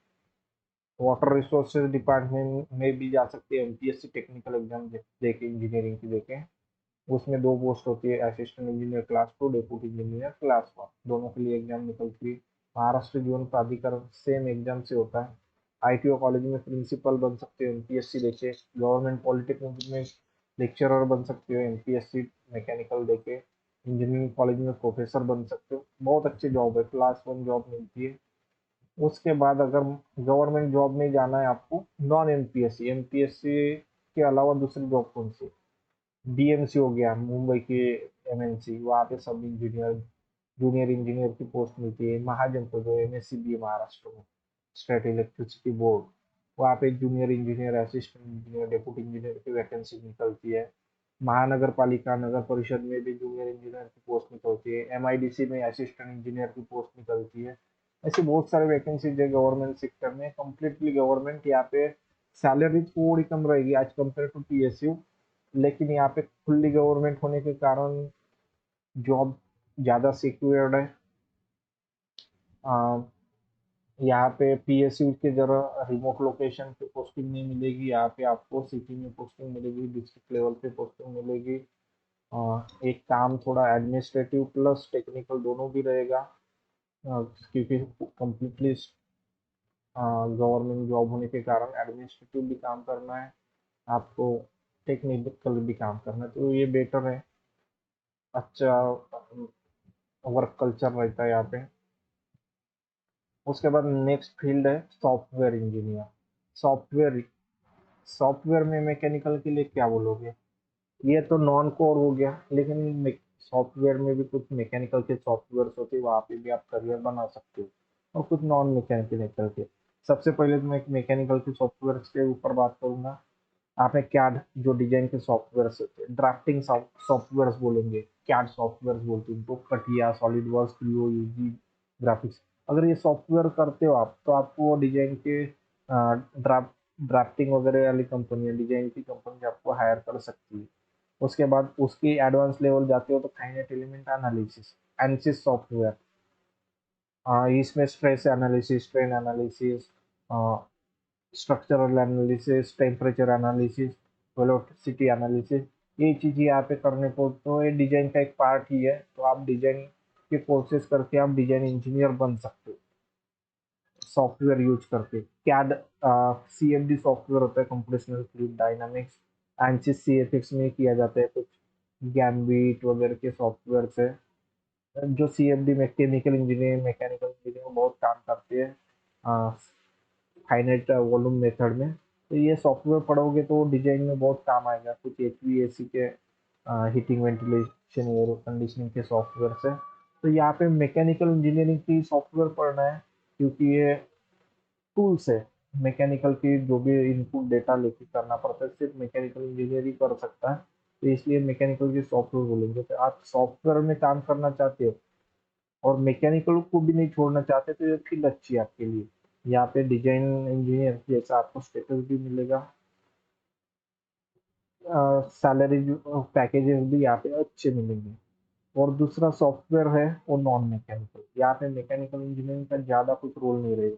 A: वाटर रिसोर्सेज डिपार्टमेंट में भी जा सकते हैं, एमपीएससी टेक्निकल एग्जाम देके, इंजीनियरिंग की देके। उसमें दो पोस्ट होती है, assistant engineer class 2, deputy engineer class 1, दोनों के लिए एग्जाम निकलती है। महाराष्ट्र जीवन प्राधिकरण सेम एग्जाम से होता है। आईटीओ कॉलेज में प्रिंसिपल बन सकते हो एमपीएससी देके। गवर्नमेंट पॉलिटेक्निक में लेक्चरर बन सकते हो एमपीएससी मैकेनिकल देके। इंजीनियरिंग कॉलेज में प्रोफेसर बन सकते हो। बहुत अच्छी जॉब है, क्लास 1 जॉब मिलती है। उसके बाद अगर गवर्नमेंट जॉब में जाना है आपको, नॉन एमपीएससी, एमपीएससी के अलावा दूसरी जॉब कौन सी? डीएमसी हो गया, मुंबई की एमएनसी, वहाँ पे सब इंजीनियर, जूनियर इंजीनियर की पोस्ट मिलती है। महाजन को जो एमएससी महाराष्ट्र में, स्टेट इलेक्ट्रिसिटी बोर्ड, वहाँ पे junior engineer, assistant engineer, deputy engineer की वैकेंसी निकलती है। महानगर पालिका नगर परिषद में भी जूनियर इंजीनियर की पोस्ट निकलती है। एमआईडीसी में असिस्टेंट इंजीनियर की पोस्ट निकलती है। ऐसी बहुत सारे वैकेंसीज है गवर्नमेंट सेक्टर में, कंप्लीटली गवर्नमेंट। यहाँ पे सैलरी थोड़ी कम रहेगी एज कम्पेयर टू पीएसयू, लेकिन यहाँ पे फुल्ली गवर्नमेंट होने के कारण जॉब ज़्यादा सिक्योर्ड है। अ, यहाँ पे पीएसयू के जरा रिमोट लोकेशन पे पोस्टिंग नहीं मिलेगी, यहाँ पे आपको सिटी में पोस्टिंग मिलेगी, डिस्ट्रिक्ट लेवल पे पोस्टिंग मिलेगी। एक काम थोड़ा एडमिनिस्ट्रेटिव प्लस टेक्निकल दोनों भी रहेगा, क्योंकि कम्प्लीटली गवर्नमेंट जॉब होने के कारण एडमिनिस्ट्रेटिव भी काम करना है आपको, टेक्निकल भी काम करना है, तो ये बेटर है। अच्छा, वर्क कल्चर रहता है यहाँ पे। उसके बाद नेक्स्ट फील्ड है सॉफ्टवेयर इंजीनियर। सॉफ्टवेयर सॉफ्टवेयर में मैकेनिकल के लिए क्या बोलोगे? ये तो नॉन कोर हो गया, लेकिन सॉफ्टवेयर में भी कुछ मैकेनिकल के सॉफ्टवेयर होते हैं, वहाँ पे भी आप करियर बना सकते हो, और कुछ नॉन मैकेनिकल के। सबसे पहले तो मैं मैकेनिकल के सॉफ्टवेयर के ऊपर बात करूंगा। आपने कैड जो डिजाइन के सॉफ्टवेयर होते हैं, ड्राफ्टिंग सॉफ्टवेयर बोलेंगे, कैड सॉफ्टवेयर बोलते हैं उनको, CATIA, solid works, Creo, UG graphics. अगर ये सॉफ्टवेयर करते हो आप, तो आपको डिजाइन के ड्राफ्ट ड्राफ्टिंग वगैरह वाली कंपनी, डिजाइन की कंपनी आपको हायर कर सकती है। उसके बाद उसकी एडवांस लेवल जाते हो तो फाइनाइट एलिमेंट एनालिसिस, एनसिस सॉफ्टवेयर। इसमें stress analysis, strain analysis, structural analysis, temperature analysis, velocity analysis, ये चीज़ यहाँ पे करने को, तो ये डिजाइन का एक पार्ट ही है। तो आप डिजाइन के कोर्सेज करके आप डिजाइन इंजीनियर बन सकते हो सॉफ्टवेयर यूज करके। कैड सीएफडी सॉफ्टवेयर होता है, कंप्यूटेशनल फ्लूइड डायनामिक्स। एनसिस सीएफएक्स में किया जाता है कुछ, गैम्बिट वगैरह के सॉफ्टवेयर से, जो सीएफडी में केमिकल इंजीनियरिंग, मैकेनिकल इंजीनियरिंग में बहुत काम करते हैं फाइनाइट वॉल्यूम मेथड में। तो ये सॉफ्टवेयर पढ़ोगे तो डिजाइन में बहुत काम आएगा, कुछ एचवीएसी के हीटिंग वेंटिलेशन एयर कंडीशनिंग के सॉफ्टवेयर से। तो यहाँ पे मैकेनिकल इंजीनियरिंग की सॉफ्टवेयर पढ़ना है, क्योंकि ये टूल्स है। मैकेनिकल की जो भी इनपुट डेटा लेके करना पड़ता है, सिर्फ मैकेनिकल इंजीनियर कर सकता है। तो इसलिए मैकेनिकल के सॉफ्टवेयर बोलेंगे। तो आप सॉफ्टवेयर में काम करना चाहते हो और मैकेनिकल को भी नहीं छोड़ना चाहते, तो ये फील्ड अच्छी है आपके लिए। यहाँ पे डिजाइन इंजीनियर जैसा आपको स्टेटस भी मिलेगा, सैलरी पैकेजेस भी यहाँ पे अच्छे मिलेंगे। और दूसरा सॉफ्टवेयर है वो नॉन मैकेनिकल। यहाँ पे मैकेनिकल इंजीनियरिंग का ज़्यादा कुछ रोल नहीं रहेगा।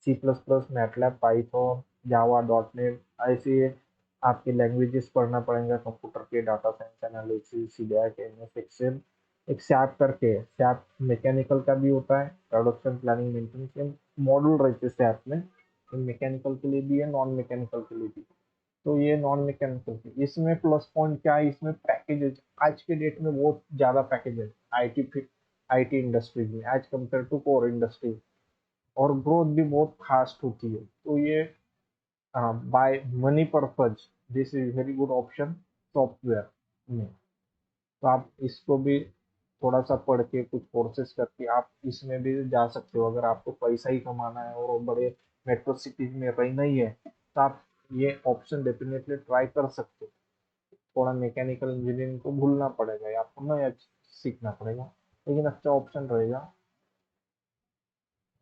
A: C plus plus, MATLAB, Python, Java, dot net, ऐसे आपके लैंग्वेजेस पढ़ना पड़ेगा। कंप्यूटर के data science analysis, CDAC, MS Excel, एक सैप करके है। सैप मैकेनिकल का भी होता है, प्रोडक्शन प्लानिंग मेंटेनेंस के मॉड्यूल रहते हैं सैप में। मैकेनिकल के लिए भी है, नॉन मैकेनिकल के लिए भी। तो ये नॉन मैकेनिकल की, इसमें प्लस पॉइंट क्या है, इसमें पैकेजेस आज के डेट में बहुत ज्यादा पैकेज है आईटी इंडस्ट्रीज में as compare to core industry, और ग्रोथ भी बहुत फास्ट होती है। तो ये by money purpose this is very good option software में। तो आप इसको भी थोड़ा सा पढ़ के, कुछ कोर्सेज करके आप इसमें भी जा सकते हो। अगर आपको पैसा ही कमाना है और बड़े मेट्रो सिटीज में रहना ही है, तो आप ये ऑप्शन डेफिनेटली ट्राई कर सकते हो। थोड़ा मैकेनिकल इंजीनियरिंग को भूलना पड़ेगा या आपको नया सीखना पड़ेगा, लेकिन अच्छा ऑप्शन रहेगा।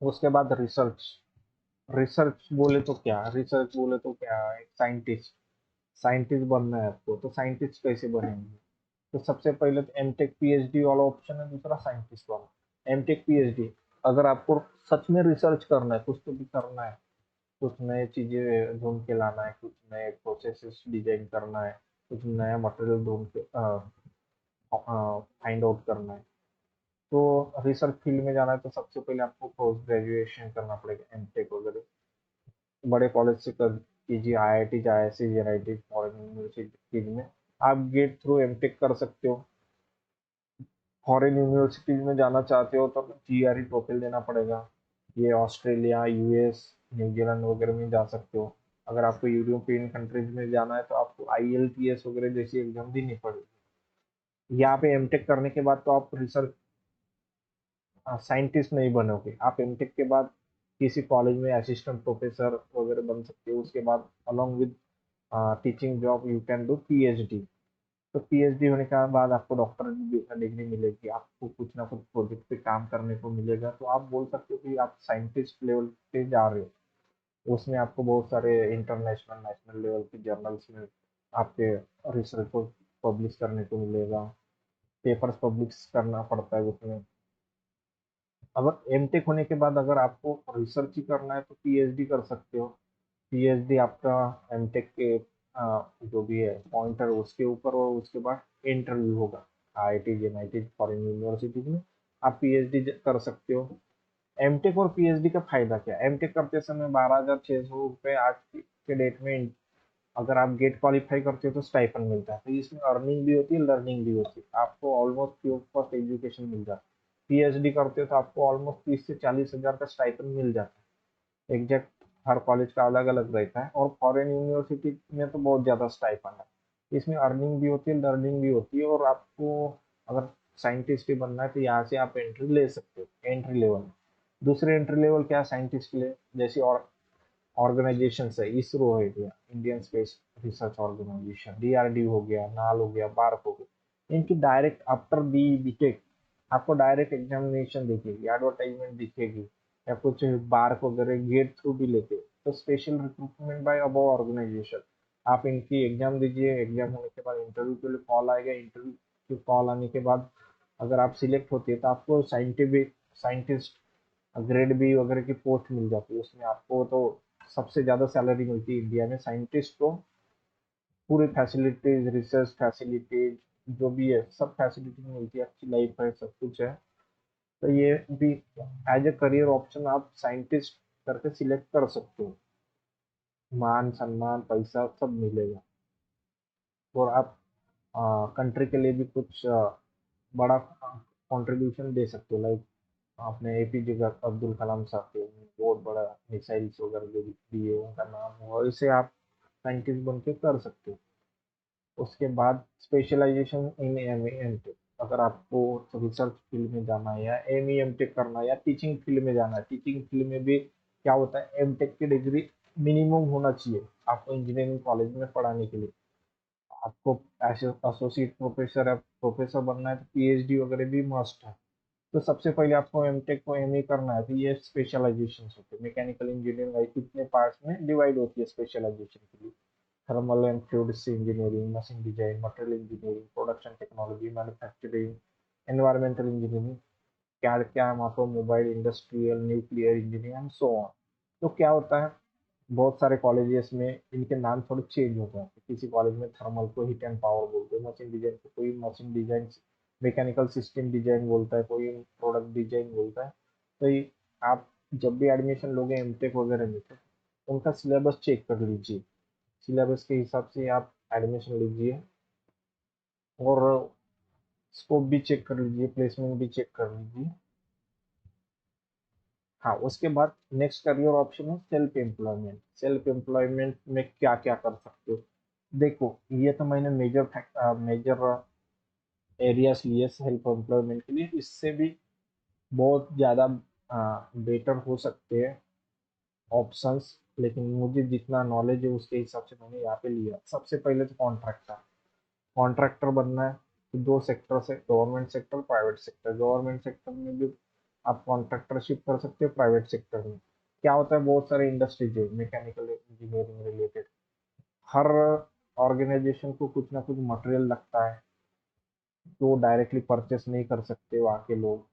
A: उसके बाद रिसर्च। रिसर्च बोले तो क्या, रिसर्च बोले तो क्या, एक साइंटिस्ट, साइंटिस्ट बनना है आपको, तो साइंटिस्ट कैसे बनेंगे? तो सबसे पहले तो एमटेक पीएचडी वाला ऑप्शन है, दूसरा साइंटिस्ट वाला। एमटेक पीएचडी, अगर आपको सच में रिसर्च करना है, कुछ तो भी करना है, कुछ नए चीजें ढूंढ के लाना है, कुछ नए प्रोसेसेस डिजाइन करना है, कुछ नया मटेरियल ढूंढ के फाइंड आउट करना है, तो रिसर्च फील्ड में जाना है, तो सबसे पहले आपको पोस्ट ग्रेजुएशन करना पड़ेगा, एमटेक वगैरह बड़े कॉलेज से कर कीजिए, IIT, IIC, JIT, foreign universities में आप गेट थ्रू एमटेक कर सकते हो। फॉरेन यूनिवर्सिटीज में जाना चाहते हो तो जीआरई टोफिल देना पड़ेगा। ये ऑस्ट्रेलिया, यूएस, न्यूजीलैंड वगैरह में जा सकते हो। अगर आपको यूरोपियन कंट्रीज में जाना है तो आपको आईएलटीएस वगैरह जैसी एग्जाम देनी पड़ेगी। यहाँ पे एमटेक करने के बाद तो आप रिसर्च साइंटिस्ट नहीं बनोगे, आप एमटेक के बाद किसी कॉलेज में असिस्टेंट प्रोफेसर वगैरह बन सकते हो। उसके बाद along with teaching job you can do PhD. तो पीएचडी होने के बाद आपको डॉक्टर डिग्री मिलेगी, आपको कुछ ना कुछ प्रोजेक्ट पे काम करने को मिलेगा, तो आप बोल सकते हो कि आप साइंटिस्ट लेवल पे जा रहे हो। उसमें आपको बहुत सारे इंटरनेशनल, नेशनल लेवल के जर्नल्स में आपके रिसर्च को पब्लिश करने को मिलेगा, पेपर्स पब्लिश करना पड़ता है उसमें। अगर एमटेक होने के बाद अगर आपको रिसर्च ही करना है तो पीएचडी कर सकते हो। पीएचडी आपका एमटेक के जो भी है पॉइंटर उसके ऊपर, और उसके बाद इंटरव्यू होगा आईआईटी, जेएनआईटी, फॉरेन यूनिवर्सिटीज में, आप पीएचडी कर सकते हो। एमटेक और पीएचडी का फायदा क्या है? एमटेक करते समय 12,600 रुपये आज के डेट में, अगर आप गेट क्वालिफाई करते हो तो स्टाइपन मिलता है। तो इसमें अर्निंग भी होती है, लर्निंग भी होती है, आपको almost free of cost education मिल जाता है। पीएचडी करते हो तो आपको ऑलमोस्ट 30 से 40 हजार का स्टाइपेंड मिल जाता है। एग्जैक्ट हर कॉलेज का अलग अलग रहता है, और फॉरेन यूनिवर्सिटी में तो बहुत ज़्यादा स्टाइपेंड है। इसमें अर्निंग भी होती है, लर्निंग भी होती है, और आपको अगर साइंटिस्ट ही बनना है तो यहाँ से आप एंट्री ले सकते हो, एंट्री लेवल। दूसरे एंट्री लेवल क्या साइंटिस्ट के लिए, जैसे और ऑर्गेनाइजेशन है, इसरो हो गया, Indian space research organization, DRDO हो गया, नाल हो गया, बार्क हो गया, इनकी डायरेक्ट आफ्टर बी बीटेक आपको डायरेक्ट एग्जामिनेशन दिखेगी, एडवर्टाइजमेंट दिखेगी, या कुछ बार्क वगैरह गेट थ्रू भी लेते हो, तो special recruitment by above organization. आप इनकी एग्जाम दीजिए, एग्जाम होने के बाद इंटरव्यू के लिए कॉल आएगा, इंटरव्यू के कॉल आने के बाद अगर आप सिलेक्ट होते हैं तो आपको साइंटिफिक साइंटिस्ट ग्रेड बी वगैरह की पोस्ट मिल जाती है। उसमें आपको तो सबसे ज़्यादा सैलरी मिलती है इंडिया में साइंटिस्ट को। पूरी फैसिलिटीज, रिसर्च फैसिलिटीज, जो भी है सब फैसिलिटी मिलती है, अच्छी लाइफ है, सब कुछ है। तो ये भी एज ए करियर ऑप्शन आप साइंटिस्ट करके सिलेक्ट कर सकते हो। मान सम्मान पैसा सब मिलेगा, और आप कंट्री के लिए भी कुछ बड़ा कंट्रीब्यूशन दे सकते हो। लाइक आपने एपीजे अब्दुल कलाम साहब थे, बहुत बड़ा मिसाइल्स वगैरह जो भी दिए, उनका नाम हुआ, इसे आप साइंटिस्ट बन के कर सकते हो। उसके बाद specialization in M M tech, अगर आपको रिसर्च फील्ड में जाना है या एम ई एम टेक करना है या टीचिंग फील्ड में जाना है, टीचिंग फील्ड में भी क्या होता है, एम टेक की डिग्री मिनिमम होना चाहिए आपको इंजीनियरिंग कॉलेज में पढ़ाने के लिए। आपको एसोसिएट प्रोफेसर या प्रोफेसर बनना है तो पीएचडी वगैरह भी मस्ट है। तो सबसे पहले आपको एमटेक को एमए करना है, तो ये स्पेशलाइजेशन होते हैं। मैकेनिकल इंजीनियरिंग कितने पार्ट्स में डिवाइड होती है स्पेशलाइजेशन के लिए। Thermal and fluids engineering, machine design, material engineering, production technology, manufacturing, environmental engineering, क्या क्या हम automobile, industrial, nuclear engineering and so on. तो क्या होता है, बहुत सारे कॉलेजेस में इनके नाम थोड़े चेंज हो जाते हैं। किसी कॉलेज में थर्मल को हीट एंड पावर बोलते हैं, मशीन डिजाइन को कोई machine design mechanical system design बोलता है, कोई प्रोडक्ट डिजाइन बोलता है। तो ये आप जब भी एडमिशन लोगे एमटेक वगैरह में तो उनका सिलेबस चेक कर लीजिए, सिलेबस के हिसाब से आप एडमिशन लीजिए, और स्कोप भी चेक कर लीजिए, प्लेसमेंट भी चेक कर लीजिए। हाँ, उसके बाद नेक्स्ट करियर ऑप्शन है सेल्फ एम्प्लॉयमेंट। सेल्फ एम्प्लॉयमेंट में क्या क्या कर सकते हो, देखो ये तो मैंने मेजर एरियाज लिए सेल्फ एम्प्लॉयमेंट के लिए। इससे भी बहुत ज़्यादा बेटर हो सकते हैं ऑप्शंस, लेकिन मुझे जितना नॉलेज है उसके हिसाब से मैंने यहाँ पे लिया। सबसे पहले तो कॉन्ट्रैक्टर, कॉन्ट्रैक्टर बनना है तो दो सेक्टर से, government sector, private sector. Government sector में भी आप कॉन्ट्रैक्टरशिप कर सकते हो, प्राइवेट सेक्टर में क्या होता है, बहुत सारे इंडस्ट्रीज है मैकेनिकल इंजीनियरिंग रिलेटेड। हर ऑर्गेनाइजेशन को कुछ ना कुछ मटेरियल लगता है जो डायरेक्टली परचेस नहीं कर सकते वहाँ के लोग।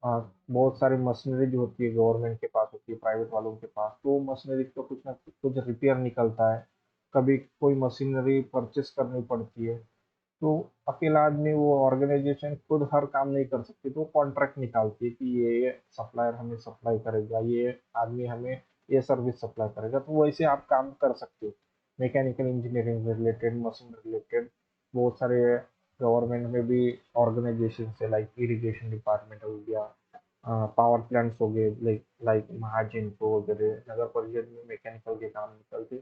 A: बहुत सारी मशीनरी जो होती है गवर्नमेंट के पास होती है, प्राइवेट वालों के पास, तो मशीनरी का कुछ ना कुछ रिपेयर निकलता है, कभी कोई मशीनरी परचेस करनी पड़ती है। तो अकेला आदमी, वो ऑर्गेनाइजेशन खुद हर काम नहीं कर सकती, तो कॉन्ट्रैक्ट निकालती है कि ये सप्लायर हमें सप्लाई करेगा, ये आदमी हमें ये सर्विस सप्लाई करेगा, तो वैसे आप काम कर सकते हो। Mechanical engineering related, machine related बहुत सारे गवर्नमेंट में भी ऑर्गेनाइजेशन है, लाइक इरिगेशन डिपार्टमेंट हो गया, पावर प्लांट्स हो गए, लाइक लाइक महाजिनको वगैरह, नगर परिषद में मैकेनिकल के काम निकलते।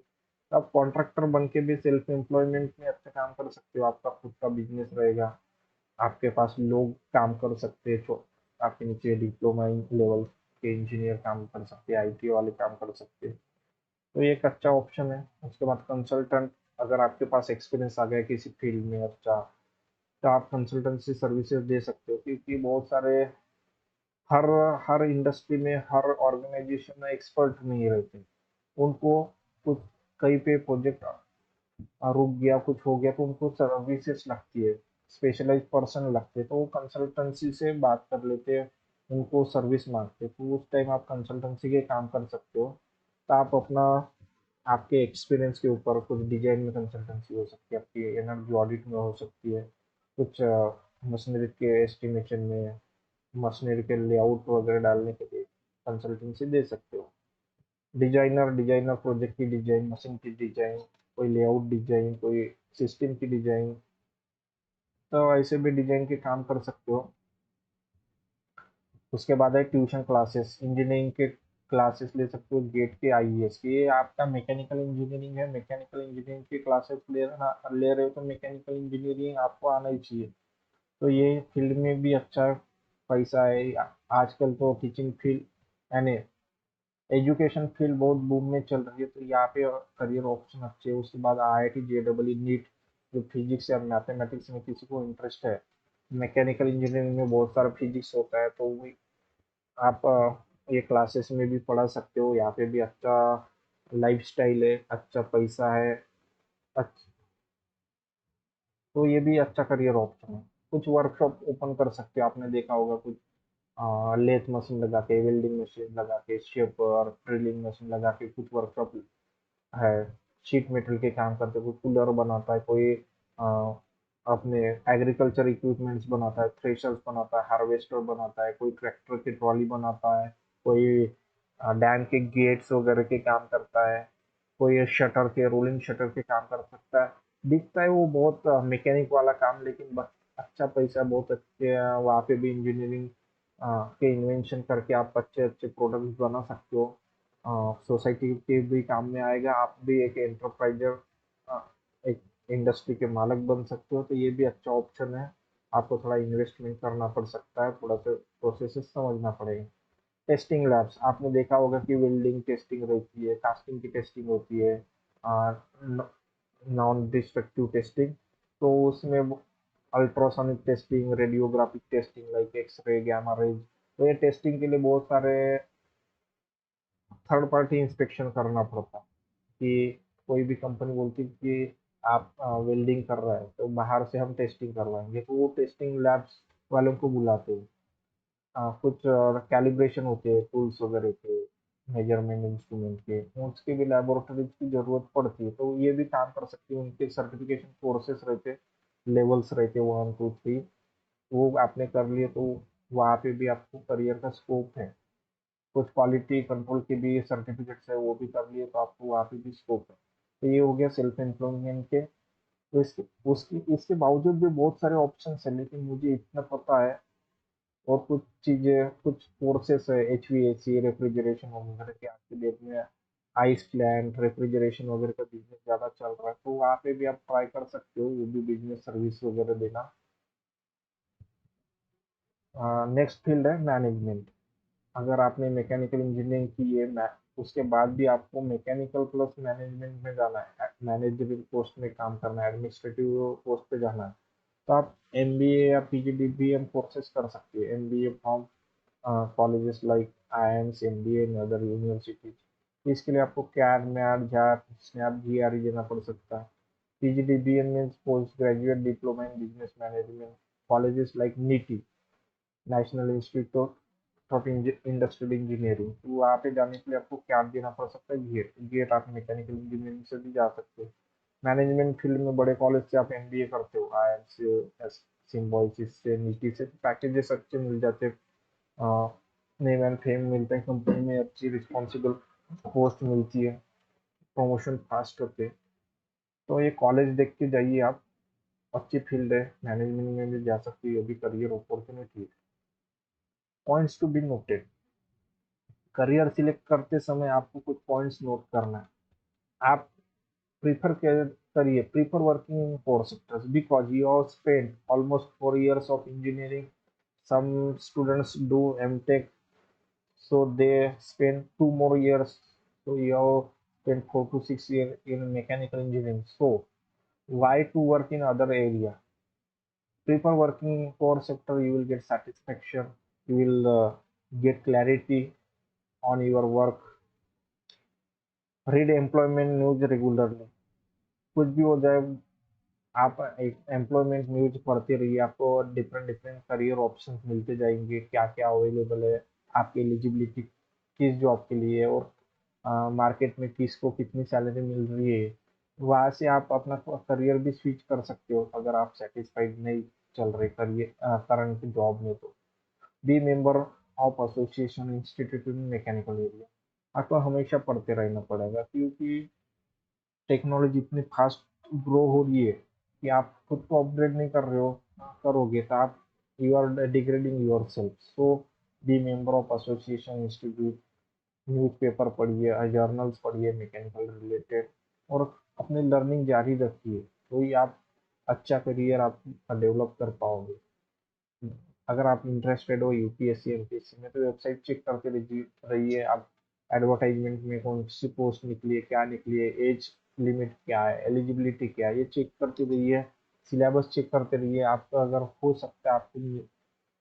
A: तो आप कॉन्ट्रैक्टर बन के भी सेल्फ एम्प्लॉयमेंट में अच्छा काम कर सकते हो, आपका खुद का बिजनेस रहेगा, आपके पास लोग काम कर सकते हैं, जो आपके नीचे डिप्लोमा लेवल के इंजीनियर काम कर सकते हैं, आईटी वाले काम कर सकते हैं। तो ये एक अच्छा ऑप्शन है। उसके बाद कंसल्टेंट, अगर आपके पास एक्सपीरियंस आ गया किसी फील्ड में अच्छा, तो आप कंसल्टेंसी सर्विसेज दे सकते हो, क्योंकि बहुत सारे हर हर इंडस्ट्री में हर ऑर्गेनाइजेशन में एक्सपर्ट नहीं रहते। उनको कुछ कहीं पे प्रोजेक्ट रुक गया, कुछ हो गया, तो उनको सर्विसेज लगती है, स्पेशलाइज पर्सन लगते हैं, तो वो कंसल्टेंसी से बात कर लेते हैं, उनको सर्विस मांगते हैं, तो उस टाइम आप कंसल्टेंसी के काम कर सकते हो। तो आप अपना, आपके एक्सपीरियंस के ऊपर कुछ डिजाइन में कंसल्टेंसी हो सकती है, आपकी एनर्जी ऑडिट में हो सकती है, कुछ मशीनरी के एस्टिमेशन में, मशीनरी के लेआउट वगैरह डालने के लिए कंसल्टेंसी दे सकते हो। डिजाइनर, डिजाइनर प्रोजेक्ट की डिजाइन, मशीन की डिजाइन, कोई लेआउट डिजाइन, कोई सिस्टम की डिजाइन, तो ऐसे भी डिजाइन के काम कर सकते हो। उसके बाद है ट्यूशन क्लासेस, इंजीनियरिंग के क्लासेस ले सकते हो गेट के, आईईएस के। ये आपका मैकेनिकल इंजीनियरिंग है, मैकेनिकल इंजीनियरिंग के क्लासेस ले रहे हो तो मैकेनिकल इंजीनियरिंग आपको आना ही चाहिए। तो ये फील्ड में भी अच्छा पैसा है। आजकल तो टीचिंग फील्ड यानी एजुकेशन फील्ड बहुत बूम में चल रही है, तो यहाँ पे करियर ऑप्शन अच्छे है। उसके बाद आईआईटी जेडबल नीट, जो फिजिक्स या मैथमेटिक्स में किसी को इंटरेस्ट है, मैकेनिकल इंजीनियरिंग में बहुत सारा फिजिक्स होता है, तो वो आप ये क्लासेस में भी पढ़ा सकते हो। यहाँ पे भी अच्छा लाइफस्टाइल है, अच्छा पैसा है, अच्छा, तो ये भी अच्छा करियर ऑप्शन है। कुछ वर्कशॉप ओपन कर सकते हो, आपने देखा होगा कुछ लेथ मशीन लगा के, वेल्डिंग मशीन लगा के, शेपर ड्रिलिंग मशीन लगा के कुछ वर्कशॉप है। शीट मेटल के काम करते, कोई कूलर बनाता है, कोई अपने एग्रीकल्चर इक्विपमेंट्स बनाता है, थ्रेशर्स बनाता है, हार्वेस्टर बनाता है, कोई ट्रैक्टर की ट्रॉली बनाता है, कोई डैम के गेट्स वगैरह के काम करता है, कोई शटर के, रोलिंग शटर के काम कर सकता है। दिखता है वो बहुत मैकेनिक वाला काम, लेकिन बस अच्छा पैसा, बहुत अच्छे वहाँ पे भी इंजीनियरिंग के इन्वेंशन करके आप अच्छे अच्छे प्रोडक्ट्स बना सकते हो। सोसाइटी के भी काम में आएगा, आप भी एक एंटरप्राइजर, एक इंडस्ट्री के मालिक बन सकते हो। तो ये भी अच्छा ऑप्शन है। आपको थोड़ा इन्वेस्टमेंट करना पड़ सकता है, थोड़ा सा प्रोसेसेस समझना पड़ेगा। टेस्टिंग लैब्स, आपने देखा होगा कि वेल्डिंग टेस्टिंग रहती है, कास्टिंग की टेस्टिंग होती है, नॉन डिस्ट्रक्टिव टेस्टिंग, तो उसमें ultrasonic testing, radiographic testing like x ray, gamma rays, तो ये टेस्टिंग के लिए बहुत सारे थर्ड पार्टी इंस्पेक्शन करना पड़ता है। कि कोई भी कंपनी बोलती है कि आप वेल्डिंग कर रहा है तो बाहर से हम टेस्टिंग करवाएंगे, तो वो टेस्टिंग लैब्स वालों को बुलाते हैं। कुछ कैलिब्रेशन होते हैं टूल्स वगैरह के, मेजरमेंट इंस्ट्रूमेंट के, उसके भी लेबोरेटरीज की जरूरत पड़ती है, तो ये भी काम कर सकती है। उनके सर्टिफिकेशन कोर्सेस रहते, लेवल्स रहते 1 2 3, वो आपने कर लिए तो वहाँ पे भी आपको करियर का स्कोप है। कुछ क्वालिटी कंट्रोल के भी सर्टिफिकेट्स है, वो भी कर लिए तो आपको वहाँ पे भी स्कोप है। तो ये हो गया सेल्फ एम्प्लॉयमेंट के। तो इसके उसकी इसके बावजूद भी बहुत सारे ऑप्शन है, लेकिन मुझे इतना पता है। और कुछ चीजें, कुछ कोर्सेस है, एचवीएसी, रेफ्रिजरेशन वगैरह के, आज की डेट में आइस प्लांट रेफ्रिजरेशन वगैरह का बिजनेस ज्यादा चल रहा है, तो वहाँ पे भी आप ट्राई कर सकते हो, वो भी बिजनेस सर्विस वगैरह देना। नेक्स्ट फील्ड है मैनेजमेंट। अगर आपने मैकेनिकल इंजीनियरिंग की है, उसके बाद भी आपको मैकेनिकल प्लस मैनेजमेंट में जाना है, मैनेजरियल पोस्ट में काम करना है, एडमिनिस्ट्रेटिव पोस्ट पे जाना है, तो आप एमबीए या पीजीडीबीएम कोर्सेज कर सकते हैं। MBA from colleges like IIMs, MBA in other universities. इसके लिए आपको कैड मैड जैप स्नैप जीआरई देना पड़ सकता है। PGDBM means post graduate diploma in business management, colleges like NITIE, national institute of industrial engineering, तो वहाँ पे जाने के लिए आपको क्या देना पड़ सकता है, गेट। गेट आप मैकेनिकल इंजीनियरिंग से भी जा सकते हो। मैनेजमेंट फील्ड में बड़े कॉलेज से आप एमबीए करते हो, आईआईएम से, सिम्बॉयसिस से, नीटी से, पैकेजेस अच्छे मिल जाते हैं, नेम एंड फेम मिलता है, कंपनी में अच्छी रिस्पॉन्सिबल पोस्ट मिलती है, प्रमोशन फास्ट होते हैं। तो ये कॉलेज देख के जाइए आप, अच्छी फील्ड है, मैनेजमेंट में भी जा सकती है, ये भी करियर अपॉर्चुनिटी है। Points to be noted, career select करते समय आपको कुछ पॉइंट्स नोट करना है। आप प्रीफर करिए, prefer working in core sectors because you have spent almost 4 years of engineering. Some students do MTech, so they spend 2 more years, so you have spent 4 to 6 years in mechanical engineering, so why to work in other area? Prefer working in core sector, you will get satisfaction, you will get clarity on your work. Read employment news regularly, कुछ भी हो जाए, आप एक employment news पढ़ते रहिए, आपको different different career options मिलते जाएंगे, क्या क्या अवेलेबल है, आपकी एलिजिबिलिटी किस जॉब के लिए है, और मार्केट में किसको कितनी सैलरी मिल रही है। वहाँ से आप अपना करियर भी स्विच कर सकते हो अगर आप सेटिस्फाइड नहीं चल रहे करियर करंट जॉब में। तो B member of association institute in mechanical area, आपको हमेशा पढ़ते रहना पड़ेगा, क्योंकि टेक्नोलॉजी इतनी फास्ट ग्रो हो रही है कि आप खुद को अपग्रेड नहीं कर रहे हो, करोगे तो आप you are degrading your self. So be member of association institute, newspaper पढ़िए, जर्नल्स पढ़िए मैकेनिकल रिलेटेड, और अपनी लर्निंग जारी रखिए, तो ही आप अच्छा करियर आप डेवलप कर पाओगे। अगर आप इंटरेस्टेड हो यूपीएससी एमपीएससी में, तो वेबसाइट चेक करते रहिए आप। एडवर्टाइजमेंट में कौन सी पोस्ट निकली है, क्या निकली है, एज लिमिट क्या है, एलिजिबिलिटी क्या है, ये चेक करते रहिए। सिलेबस चेक करते रहिए। आपका अगर हो सकता है आपको,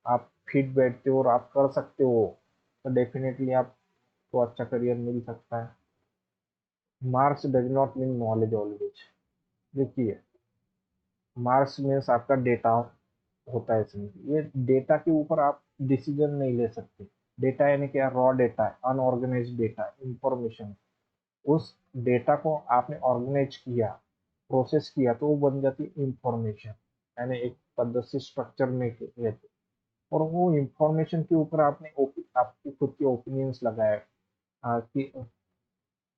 A: आप फिट बैठते हो और आप कर सकते हो, तो डेफिनेटली आपको अच्छा करियर मिल सकता है। Marks does not mean knowledge always. देखिए, मार्क्स मीन्स आपका डेटा होता है इसमें, ये डेटा के ऊपर आप डिसीजन नहीं ले सकते। डेटा यानी क्या? रॉ डेटा है, अनऑर्गेनाइज डेटा, इंफॉर्मेशन। उस डेटा को आपने ऑर्गेनाइज किया, प्रोसेस किया, तो वो बन जाती है इंफॉर्मेशन, यानी एक पद्धति से स्ट्रक्चर में रहते। और वो इंफॉर्मेशन के ऊपर आपने आपकी खुद के ओपिनियंस लगाए, कि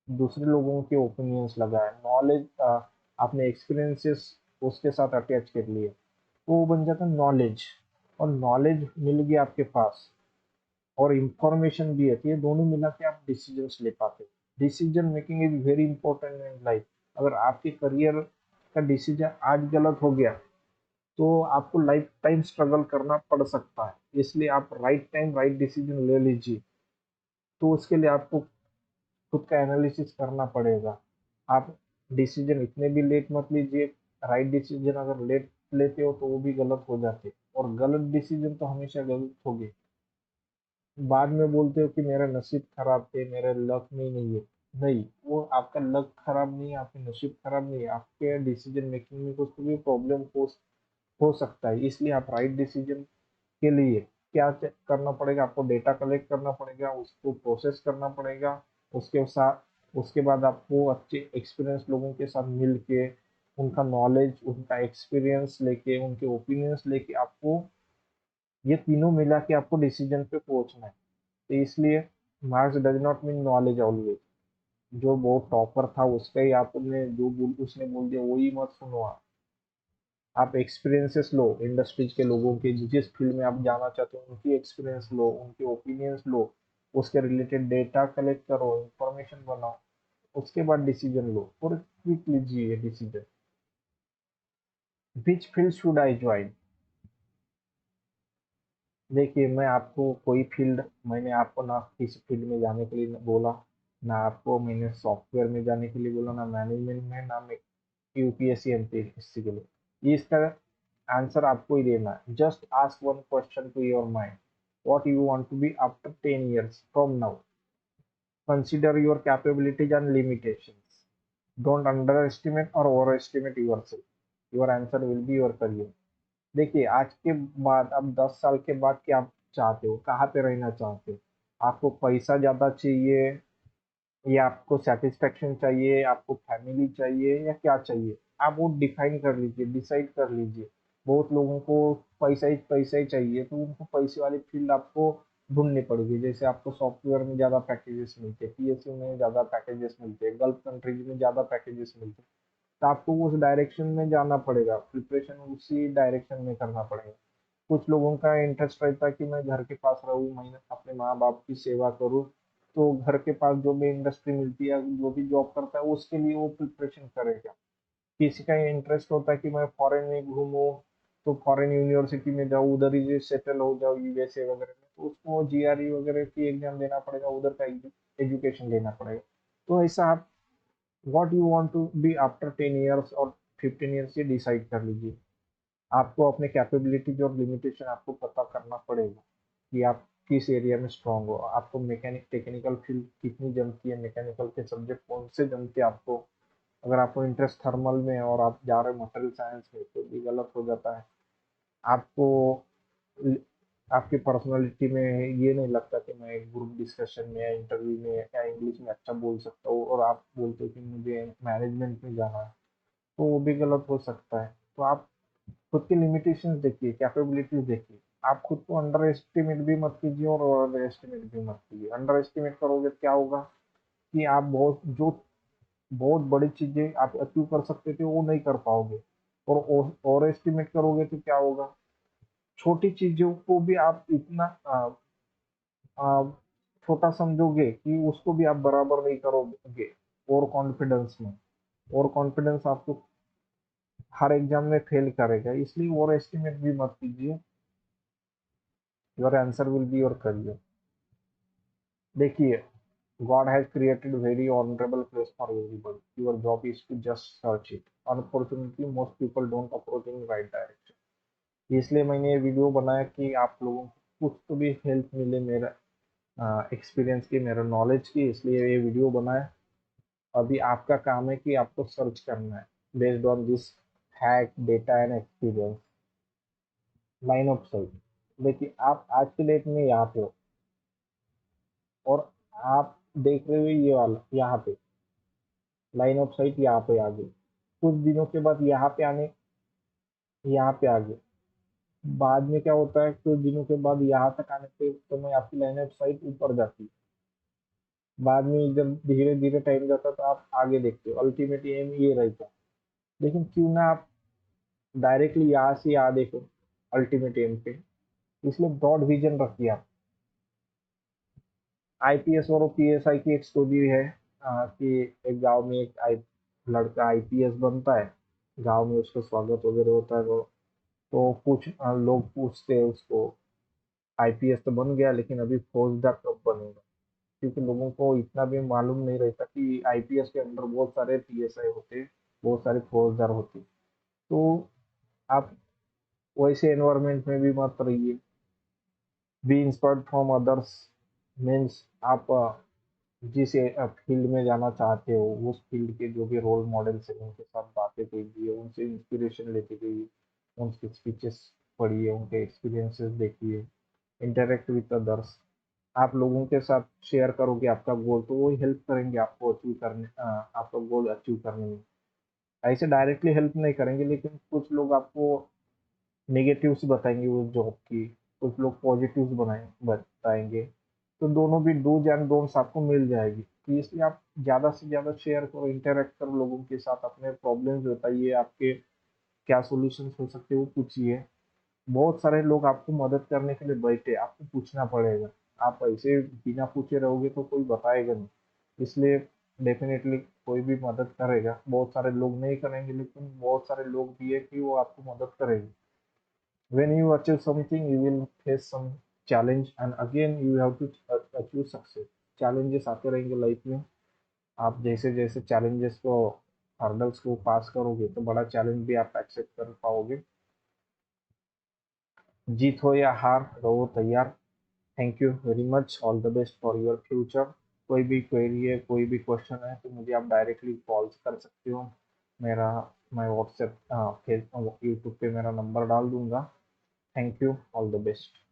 A: दूसरे लोगों के ओपिनियंस लगाए, नॉलेज आपने एक्सपीरियंसेस उसके साथ अटैच कर लिए, तो वो बन जाता है नॉलेज। और नॉलेज मिल गई आपके पास, और इंफॉर्मेशन भी है, तो ये दोनों मिला के आप डिसीजंस ले पाते हो। Decision making is very important in life. अगर आपके करियर का डिसीजन आज गलत हो गया, तो आपको लाइफ टाइम स्ट्रगल करना पड़ सकता है। इसलिए आप राइट टाइम राइट डिसीजन ले लीजिए। तो उसके लिए आपको खुद का एनालिसिस करना पड़ेगा। आप डिसीजन इतने भी लेट मत लीजिए। राइट डिसीजन अगर लेट लेते हो तो वो भी गलत हो जाते, और गलत डिसीजन तो हमेशा गलत होगे। बाद में बोलते हो कि मेरा नसीब खराब थे, मेरे लक में ही नहीं है। नहीं, वो आपका लक खराब नहीं है, आपके नसीब खराब नहीं है, आपके डिसीजन मेकिंग में कुछ भी प्रॉब्लम हो सकता है। इसलिए आप राइट डिसीजन के लिए क्या करना पड़ेगा? आपको डेटा कलेक्ट करना पड़ेगा, उसको प्रोसेस करना पड़ेगा। उसके साथ उसके बाद आपको अच्छे एक्सपीरियंस लोगों के साथ मिल के, उनका नॉलेज, उनका एक्सपीरियंस लेके, उनके ओपिनियंस लेके, आपको ये तीनों मिला के आपको डिसीजन पे पहुंचना है। तो इसलिए marks does not mean knowledge always. जो बहुत टॉपर था उसका ही आपने उसने बोल दिया वही मत सुनो। आप एक्सपीरियंसेस लो, इंडस्ट्रीज के लोगों के, जिस फील्ड में आप जाना चाहते हो उनकी एक्सपीरियंस लो, उनके ओपिनियंस लो, उसके रिलेटेड डेटा कलेक्ट करो, इंफॉर्मेशन बनाओ, उसके बाद डिसीजन लो, और क्विक लीजिए decision. Which field should I join? देखिए, मैं आपको कोई फील्ड, मैंने आपको ना किसी फील्ड में जाने के लिए बोला, ना आपको मैंने सॉफ्टवेयर में जाने के लिए बोला, ना मैनेजमेंट में, ना यूपीएससी एमपीएससी के लिए। ये इसका आंसर आपको ही देना है। Just ask one question to your mind, what you want to be after 10 years from now. Consider your capabilities and limitations. Don't underestimate or overestimate yourself. Your answer will be your career. देखिए, आज के बाद, अब 10 साल के बाद क्या आप चाहते हो, कहाँ पे रहना चाहते हो? आपको पैसा ज्यादा चाहिए, या आपको सेटिस्फेक्शन चाहिए, आपको फैमिली चाहिए, या क्या चाहिए? आप वो डिफाइन कर लीजिए, डिसाइड कर लीजिए। बहुत लोगों को पैसा ही चाहिए, तो उनको पैसे वाली फील्ड आपको ढूंढनी पड़ेगी। जैसे आपको सॉफ्टवेयर में ज़्यादा पैकेजेस मिलते हैं, पीएसयू में ज़्यादा पैकेजेस मिलते हैं, गल्फ कंट्रीज में ज़्यादा पैकेजेस मिलते हैं, तो आपको उस डायरेक्शन में जाना पड़ेगा, प्रिपरेशन उसी डायरेक्शन में करना पड़ेगा। कुछ लोगों का इंटरेस्ट रहता है कि मैं घर के पास रहूँ, मैं अपने माँ बाप की सेवा करूँ, तो घर के पास जो भी इंडस्ट्री मिलती है, जो भी जॉब करता है, उसके लिए वो प्रिपरेशन करेगा। किसी का इंटरेस्ट होता है कि मैं फॉरेन में घूमूं, तो फॉरेन यूनिवर्सिटी में जाऊँ, उधर ही सेटल हो जाऊँ, यूएसए वगैरह में, तो उसको जीआरई वगैरह की एग्जाम देना पड़ेगा, उधर का एजुकेशन लेना पड़ेगा। तो ऐसा आप what you want to be after 10 years और 15 years, ये डिसाइड कर लीजिए। आपको अपने कैपेबिलिटीज और लिमिटेशन आपको पता करना पड़ेगा, कि आप किस एरिया में स्ट्रांग हो। आपको टेक्निकल फील्ड कितनी जमती है, मैकेनिकल के सब्जेक्ट कौन से जमते हैं आपको। अगर आपको इंटरेस्ट थर्मल में है और आप जा रहे हो मटेरियल साइंस में, तो भी गलत हो जाता है। आपको आपकी पर्सनालिटी में ये नहीं लगता कि मैं ग्रुप डिस्कशन में या इंटरव्यू में या इंग्लिश में अच्छा बोल सकता हूँ, और आप बोलते हो कि मुझे मैनेजमेंट में जाना है, तो वो भी गलत हो सकता है। तो आप खुद की लिमिटेशंस देखिए, कैपेबिलिटीज देखिए। आप खुद को अंडर एस्टिमेट भी मत कीजिए और ओवर एस्टिमेट भी मत कीजिए। अंडर एस्टिमेट करोगे तो क्या होगा, कि आप बहुत बड़ी चीजें आप अचीव कर सकते थे वो नहीं कर पाओगे। और ओवर एस्टिमेट करोगे तो क्या होगा, छोटी चीजों को भी आप इतना आप छोटा समझोगे कि उसको भी आप बराबर नहीं करोगे और कॉन्फिडेंस में, और कॉन्फिडेंस आपको हर एग्जाम में फेल करेगा, इसलिए ओवर एस्टिमेट भी मत कीजिए। Your answer will be your career. देखिए, God has created very honorable place for everybody. Your job is to just search it. Unfortunately, most people don't approach in right direction. इसलिए मैंने ये video बनाया कि आप लोगों को कुछ तो भी हेल्प मिले मेरा एक्सपीरियंस की, मेरा नॉलेज की, इसलिए ये वीडियो बनाया। अभी आपका काम है कि आपको सर्च करना है based on this hack data and experience line of site. देखिए, आप आज के डेट में यहाँ पे हो और आप देख रहे हो ये वाला यहाँ पे लाइन ऑफ साइट यहाँ पे आ गई। कुछ दिनों के बाद यहाँ पे आ गए। बाद में क्या होता है, कुछ दिनों के बाद यहाँ तक आने पे समय आपकी लाइन ऑफ साइट ऊपर जाती है। बाद में जब धीरे धीरे टाइम जाता है तो आप आगे देखते हो, अल्टीमेट एम ये रहता है। लेकिन क्यों ना आप डायरेक्टली यहाँ से यहाँ देखो अल्टीमेट एम पे। इसलिए ब्रॉड विजन रखिए आप। आईपीएस और पीएसआई की एक स्टोरी है कि एक गांव में लड़का आईपीएस बनता है। गांव में उसका स्वागत वगैरह होता है, तो कुछ लोग पूछते हैं उसको, आईपीएस तो बन गया लेकिन अभी फौजदार कब बनेगा? क्योंकि लोगों को इतना भी मालूम नहीं रहता कि आईपीएस के अंदर बहुत सारे पीएसआई होते, बहुत सारे फौजदार होते। तो आप वैसे एनवायरनमेंट में भी मत रहिए। B inspired from others means आप जिस फील्ड में जाना चाहते हो उस फील्ड के जो भी रोल मॉडल्स हैं उनके साथ बातें कीजिए, उनसे इंस्पिरेशन लेते रहिए, उनके स्पीचेस पढ़िए, उनके एक्सपीरियंसेस देखिए, इंटरेक्ट विद अदर्स। आप लोगों के साथ शेयर करोगे आपका गोल, तो वो हेल्प करेंगे आपको अचीव करने, आपका गोल अचीव करने में। ऐसे डायरेक्टली हेल्प नहीं करेंगे, लेकिन कुछ लोग आपको नेगेटिव्स बताएंगे उस जॉब की, कुछ लोग पॉजिटिव्स बताएंगे। तो दोनों भी डूज एंड डोंट्स आपको मिल जाएगी। तो इसलिए आप ज़्यादा से ज़्यादा शेयर करो, इंटरेक्ट करो लोगों के साथ, अपने प्रॉब्लम्स बताइए, आपके क्या सॉल्यूशंस हो सकते हैं वो पूछिए। बहुत सारे लोग आपको मदद करने के लिए बैठे, आपको पूछना पड़ेगा। आप ऐसे बिना पूछे रहोगे तो कोई बताएगा नहीं। इसलिए डेफिनेटली कोई भी मदद करेगा, बहुत सारे लोग नहीं करेंगे लेकिन बहुत सारे लोग भी है कि वो आपको मदद करेंगे। when you achieve something you will face some challenge and again you have to achieve success। challenges आते रहेंगे लाइफ में। आप जैसे जैसे challenges को, हर्डल्स को पास करोगे तो बड़ा चैलेंज भी आप एक्सेप्ट कर पाओगे। जीत हो या हार, रहो तैयार। Thank you very much, all the best for your future. कोई भी क्वेरी है, कोई भी क्वेश्चन है तो मुझे आप डायरेक्टली कॉल कर सकते हो। मेरा मैं व्हाट्सएप फेसबुक यूट्यूब पे मेरा नंबर डाल दूंगा। Thank you, all the best.